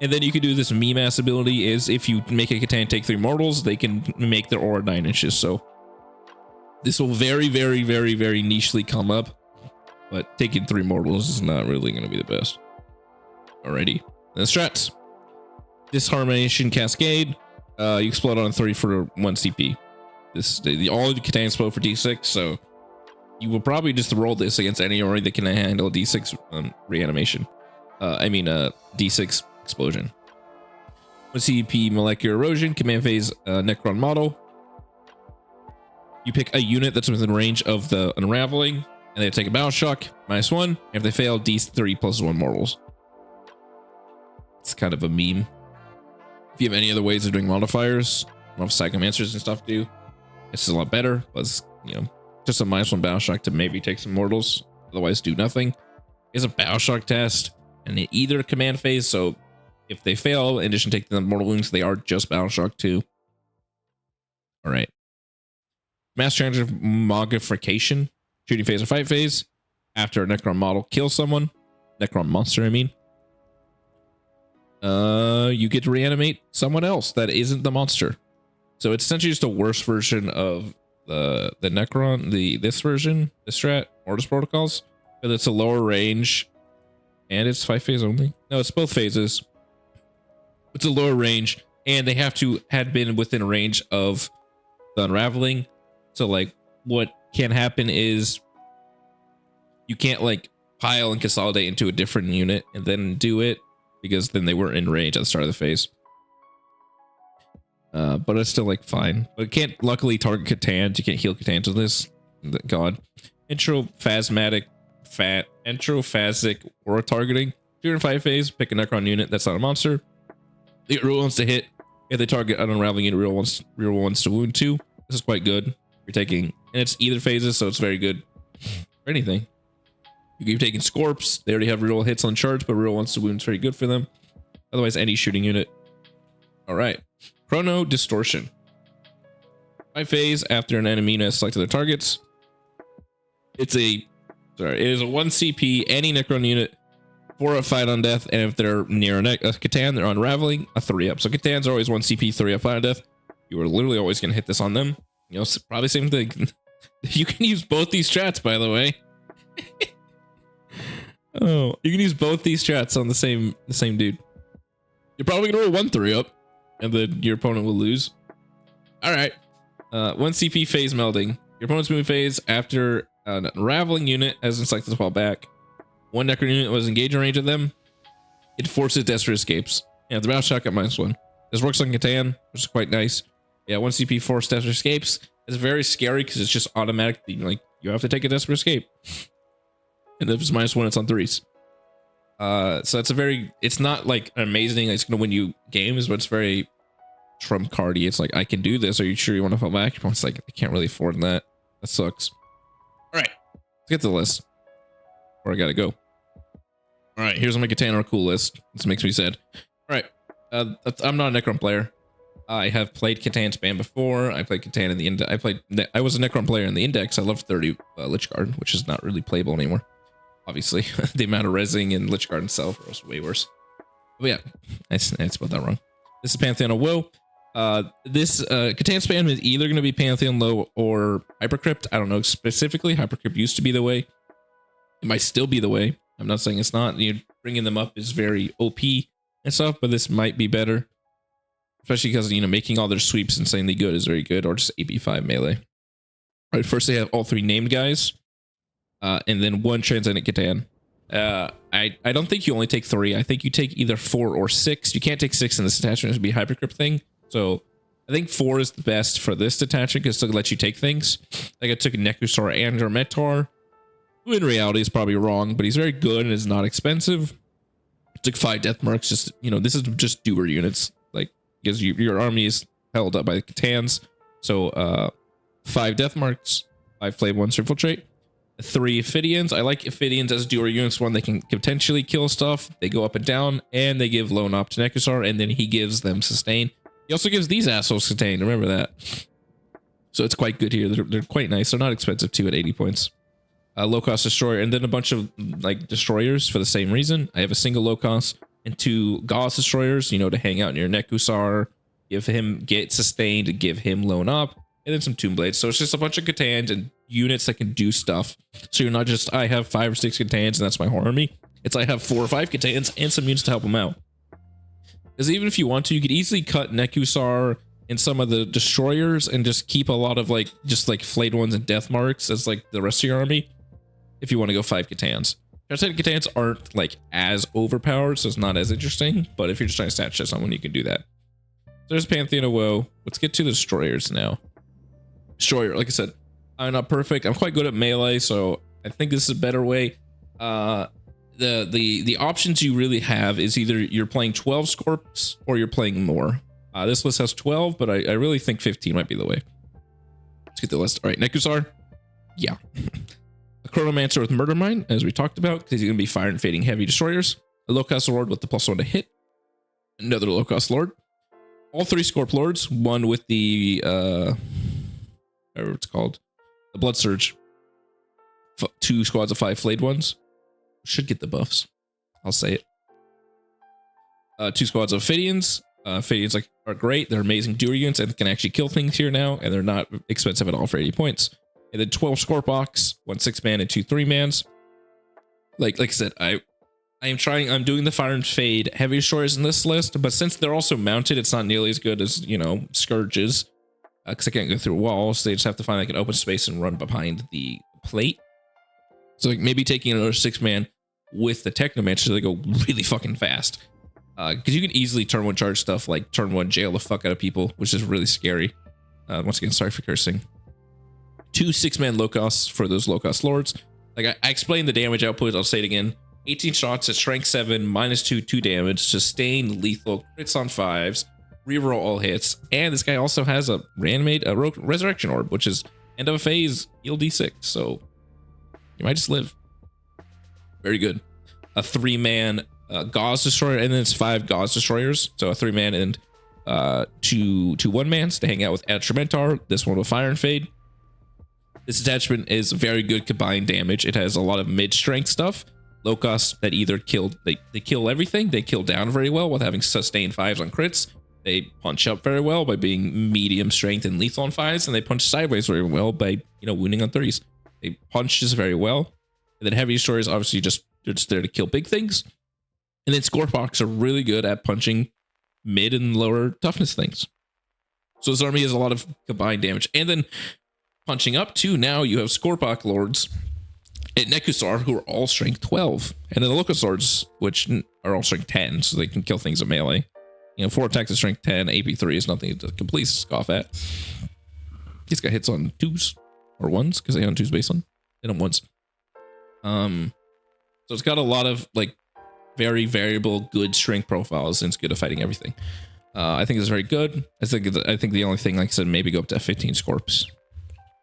And then you can do this Mass ability is if you make a Catan take 3 mortals, they can make their aura 9 inches. So this will very, very, very, very nichely come up. But taking 3 mortals is not really going to be the best. Alrighty. Then strats. Disharmonization Cascade. You explode on 3 for 1 CP. All the Catan explode for D6, so you will probably just roll this against any army that can handle D6 reanimation. D6 explosion. 1 CP Molecular Erosion, Command Phase Necron model. You pick a unit that's within range of the Unraveling, and they take a Battle Shock, -1. If they fail, D3 +1 mortals. It's kind of a meme. If you have any other ways of doing modifiers, of Psychomancers and stuff do, it's a lot better. But it's, just a -1 Battle Shock to maybe take some mortals, otherwise do nothing. It's a Battle Shock test, and in either command phase, so if they fail, in addition to taking the mortal wounds, they are just Battle Shock too. All right. Mass Transmogrification, shooting phase or fight phase. After a Necron model kills someone, Necron monster, I mean. you get to reanimate someone else that isn't the monster. So it's essentially just a worse version of the Necron, this version, the strat, Mortis Protocols, but it's a lower range, and it's 5 phase only. No, it's both phases. It's a lower range, and they have to had been within range of the unraveling. So like, what can happen is you can't like pile and consolidate into a different unit and then do it, because then they weren't in range at the start of the phase. But it's still like fine. But it can't luckily target Catans. You can't heal Catans with this. God. Entrophasic aura targeting. During 5 phase, pick a Necron unit that's not a monster. The real ones to hit. If they target an unraveling unit, real ones to wound 2. This is quite good. You're taking, and it's either phases, so it's very good for anything. You're taking Scorps. They already have real hits on charge, but real ones to wound is very good for them. Otherwise, any shooting unit. All right. Chrono Distortion. 5 phase after an enemy has selected their targets. It is a 1 CP, any Necron unit, 4 up, fight on death, and if they're near a Catan, they're unraveling, a 3 up. So Catans are always 1 CP, 3 up, fight on death. You are literally always going to hit this on them. You know, probably same thing. You can use both these strats, by the way. Oh, you can use both these strats on the same dude. You're probably going to roll 1 3 up, and then your opponent will lose. All right. 1 CP phase melding. Your opponent's moving phase after an unraveling unit has been selected to fall back. 1 Necron unit was engaged in range of them. It forces desperate escapes. Yeah, the battle shot got -1. This works on Catan, which is quite nice. Yeah, 1 CP force desperate escapes. It's very scary because it's just automatic. Like, you have to take a desperate escape. And if it's -1, it's on 3s. So it's not like amazing. It's going to win you games, but it's very trump cardy. It's like, I can do this. Are you sure you want to fall back? It's like, I can't really afford that. That sucks. All right, let's get to the list. Where I gotta go. All right, here's my Catan cool list. This makes me sad. All right, I'm not a Necron player. I have played Catan Spam before. I played Catan in the Index. I was a Necron player in the Index. I love 30 Lich Guard, which is not really playable anymore. Obviously, the amount of rezzing in Lich Guard itself was way worse. But yeah, I spelled that wrong. This is Pantheon of Woe. This Catan Spam is either going to be Pantheon Low or Hypercrypt. I don't know specifically. Hypercrypt used to be the way. It might still be the way. I'm not saying it's not. Bringing them up is very OP and stuff, but this might be better. Especially because, making all their sweeps insanely good is very good, or just AP5 melee. All right, first they have all 3 named guys, and then 1 Transcendent Catan. I don't think you only take 3. I think you take either 4 or 6. You can't take 6 in this attachment. It would be a Hypercrypt thing. So I think 4 is the best for this detachment because it'll let you take things. Like I took a Nekusar and or Metar, who in reality is probably wrong, but he's very good and is not expensive. I took 5 death marks. Just, this is just doer units. Like, because your army is held up by the Catans. So 5 death marks, 5 flame, 1 infiltrate, 3 Ophidians. I like Ophidians as doer units. 1, they can potentially kill stuff. They go up and down, and they give lone op to Nekusar, and then he gives them sustain. He also gives these assholes sustain. Remember that. So it's quite good here. They're quite nice. They're not expensive too at 80 points. Low cost destroyer, and then a bunch of like destroyers for the same reason. I have a single low cost and 2 Gauss destroyers, to hang out near Nekusar, give him get sustained, to give him lone up, and then some Tomb Blades. So it's just a bunch of Catans and units that can do stuff. So you're not just, I have 5 or 6 Catans and that's my whole army. It's I have 4 or 5 Catans and some units to help them out. Because even if you want to, you could easily cut Nekusar and some of the destroyers and just keep a lot of just flayed ones and death marks as like the rest of your army. If you want to go 5 Catans. Transcendent Catans aren't as overpowered, so it's not as interesting. But if you're just trying to stat check someone, you can do that. So there's Pantheon of Woe. Let's get to the destroyers now. Destroyer, like I said, I'm not perfect. I'm quite good at melee, so I think this is a better way. The options you really have is either you're playing 12 Scorps or you're playing more. This list has 12, but I really think 15 might be the way. Let's get the list. All right, Nekusar. Yeah. A Chronomancer with Murder Mine, as we talked about, because he's going to be fire and fading heavy destroyers. A low-cost lord with the +1 to hit. Another low-cost lord. All 3 Scorp lords. 1 with the, whatever it's called, the Blood Surge. 2 squads of 5 flayed ones. Should get the buffs. I'll say it. 2 squads of Ophidians. Ophidians are great. They're amazing dual units and can actually kill things here now, and they're not expensive at all for 80 points. And then 12 Scorpox, 1 6-man and 2 3-mans. Like I said, I'm doing the Fire and Fade heavy destroyers in this list, but since they're also mounted, it's not nearly as good as, you know, Scourges, because I can't go through walls. They just have to find like an open space and run behind the plate. So like maybe taking another 6-man with the Technomancer, so they go really fucking fast. Because you can easily turn 1 charge stuff, like turn 1 jail the fuck out of people, which is really scary. Once again, sorry for cursing. 2 6-man Locust for those Locust Lords. Like I explained the damage output, I'll say it again. 18 shots at strength 7, -2, 2 damage, sustained lethal, crits on 5s, reroll all hits, and this guy also has a resurrection orb, which is end of a phase, heal D6, so you might just live. Very good. A 3-man Gauze Destroyer, and then it's 5 Gauze Destroyers, so a 3-man and 2 1-mans to hang out with Atramentar. This one will Fire and Fade. This attachment is very good combined damage. It has a lot of mid-strength stuff. Locusts that either they kill everything, they kill down very well with having sustained 5s on crits. They punch up very well by being medium strength and lethal on 5s, and they punch sideways very well by, you know, wounding on 3s. They punch just very well. And then heavy destroyers obviously they're just there to kill big things. And then Scorpox are really good at punching mid and lower toughness things. So this army has a lot of combined damage. And then punching up too, now you have Scorpox Lords at Nekusar who are all strength 12. And then the Locust Lords, which are all strength 10, so they can kill things at melee. You know, 4 attacks at strength 10, AP3 is nothing to completely scoff at. This guy hits on 2s or 1s, because they hit on 2s baseline. Hit on 1s. So it's got a lot of like very variable good strength profiles, and it's good at fighting everything. I think it's very good. I think the only thing, like I said, maybe go up to F15 Scorps.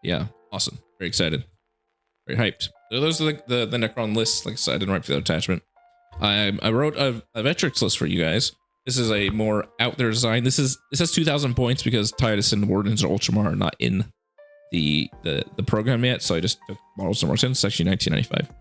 Yeah, awesome. Very excited. Very hyped. So those are the Necron lists. Like I said, I didn't write for the attachment. I wrote a Vetrix list for you guys. This is a more out there design. This has 2,000 points because Titus and Wardens and Ultramar are not in the program yet. So I just took models from It's actually 1995.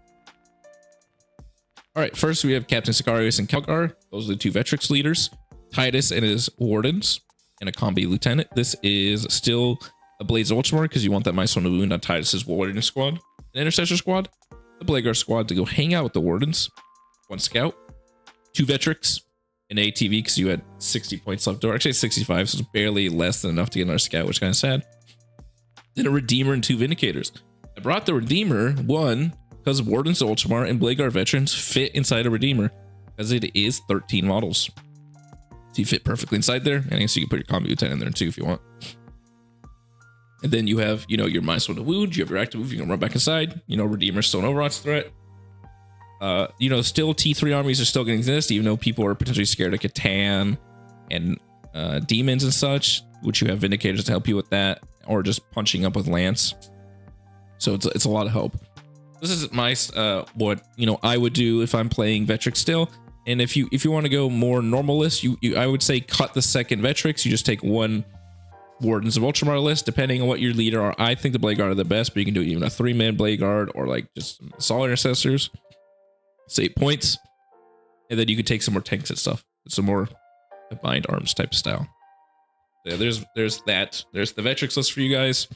All right, first we have Captain Sicarius and Kelgar. Those are the 2 Vetrix leaders. Titus and his Wardens and a Combi Lieutenant. This is still a Blades Ultramar because you want that -1 to wound on Titus's Warden squad. An Intercessor squad. The Bladeguard squad to go hang out with the Wardens. 1 Scout. 2 Vetrix. An ATV because you had 60 points left over. Actually 65, so it's barely less than enough to get another Scout, which is kind of sad. Then a Redeemer and 2 Vindicators. I brought the Redeemer, 1, because Wardens Ultramar and Bladeguard veterans fit inside a Redeemer, because it is 13 models. So you fit perfectly inside there, and I guess you can put your Combi Lieutenant in there too if you want. And then you have, you know, your -1 to wound, you have your active move, you can run back inside. You know, Redeemer's still an Overwatch threat. You know, still T3 armies are still going to exist, even though people are potentially scared of Catan and demons and such, which you have Vindicators to help you with that, or just punching up with Lance. So it's a lot of help. This is my what, you know, I would do if I'm playing Vetrix still. And if you want to go more normalist, I would say cut the second Vetrix. You just take 1 Wardens of Ultramar list, depending on what your leader are. I think the Blade Guard are the best, but you can do even a 3-man Blade Guard or like just some Assault Intercessors. It's 8 points. And then you could take some more tanks and stuff. Some more combined arms type style. Yeah, there's that. There's the Vetrix list for you guys.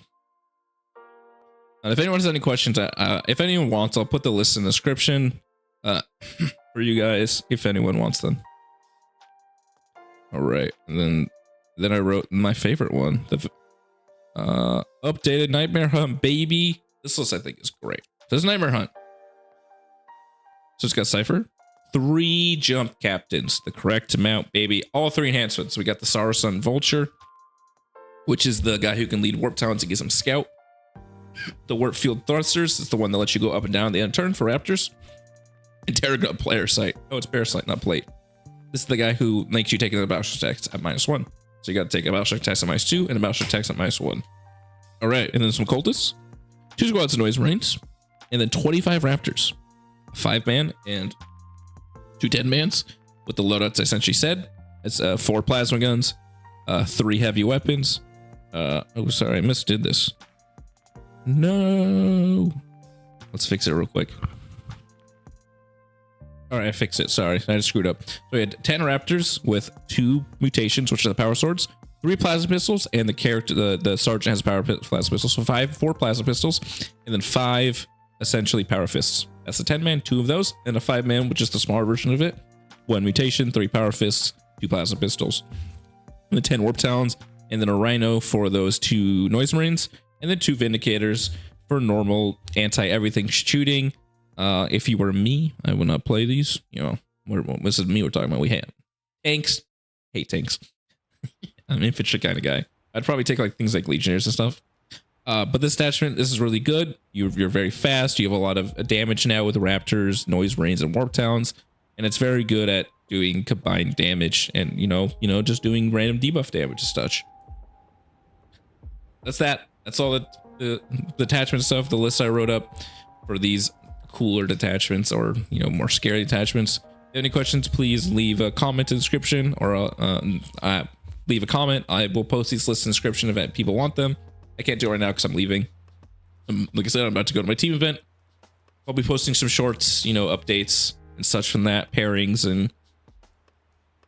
And if anyone has any questions, if anyone wants, I'll put the list in the description for you guys, if anyone wants them. All right, and then I wrote my favorite one, the updated Nightmare Hunt, baby. This list I think is great. There's Nightmare Hunt. So it's got Cypher, 3 jump captains, the correct amount, baby. All 3 enhancements. We got the Sarusun Vulture, which is the guy who can lead Warp Talons and gives him Scout. The Warp Field Thrusters is the one that lets you go up and down the end turn for Raptors. Interrogat Player Sight. Oh, it's Parasite, not Plate. This is the guy who makes you take another Battleship attacks at -1. So you got to take a Battleship attacks at -2 and a Battleship attacks at -1. All right, and then some Cultists, 2 squads of Noise Marines, and then 25 Raptors. 5-man and 2 10-mans with the loadouts I essentially said. It's 4 plasma guns, 3 heavy weapons. Oh, sorry, I misdid this. No. Let's fix it real quick. All right, I fixed it. Sorry, I just screwed up. So we had 10 raptors with 2 mutations, which are the power swords, 3 plasma pistols, and the sergeant has plasma pistols. So 4 plasma pistols, and then 5 essentially power fists. That's a 10-man, 2 of those, and a 5-man, which is the smaller version of it. 1 mutation, 3 power fists, 2 plasma pistols, and the 10 warp talons, and then a rhino for those 2 noise marines, and then 2 vindicators for normal anti-everything shooting. If you were me, I would not play these. You know, this is me we're talking about. We have tanks. Hate tanks. I'm an infantry kind of guy. I'd probably take like things like legionnaires and stuff. But this attachment, this is really good. You're very fast. You have a lot of damage now with raptors, noise marines, and warp talons, and it's very good at doing combined damage and you know just doing random debuff damage and such. That's all the detachment stuff. The list I wrote up for these cooler detachments, or more scary detachments. If you have any questions, please leave a comment in the description, or leave a comment. I will post these lists in the description if people want them. I can't do it right now because I'm leaving. Like I said, I'm about to go to my team event. I'll be posting some shorts, updates and such from that, pairings and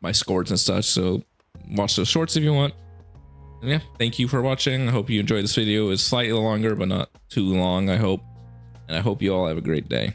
my scores and such. So watch those shorts if you want. And yeah, thank you for watching. I hope you enjoyed this video. It's slightly longer, but not too long, I hope. And I hope you all have a great day.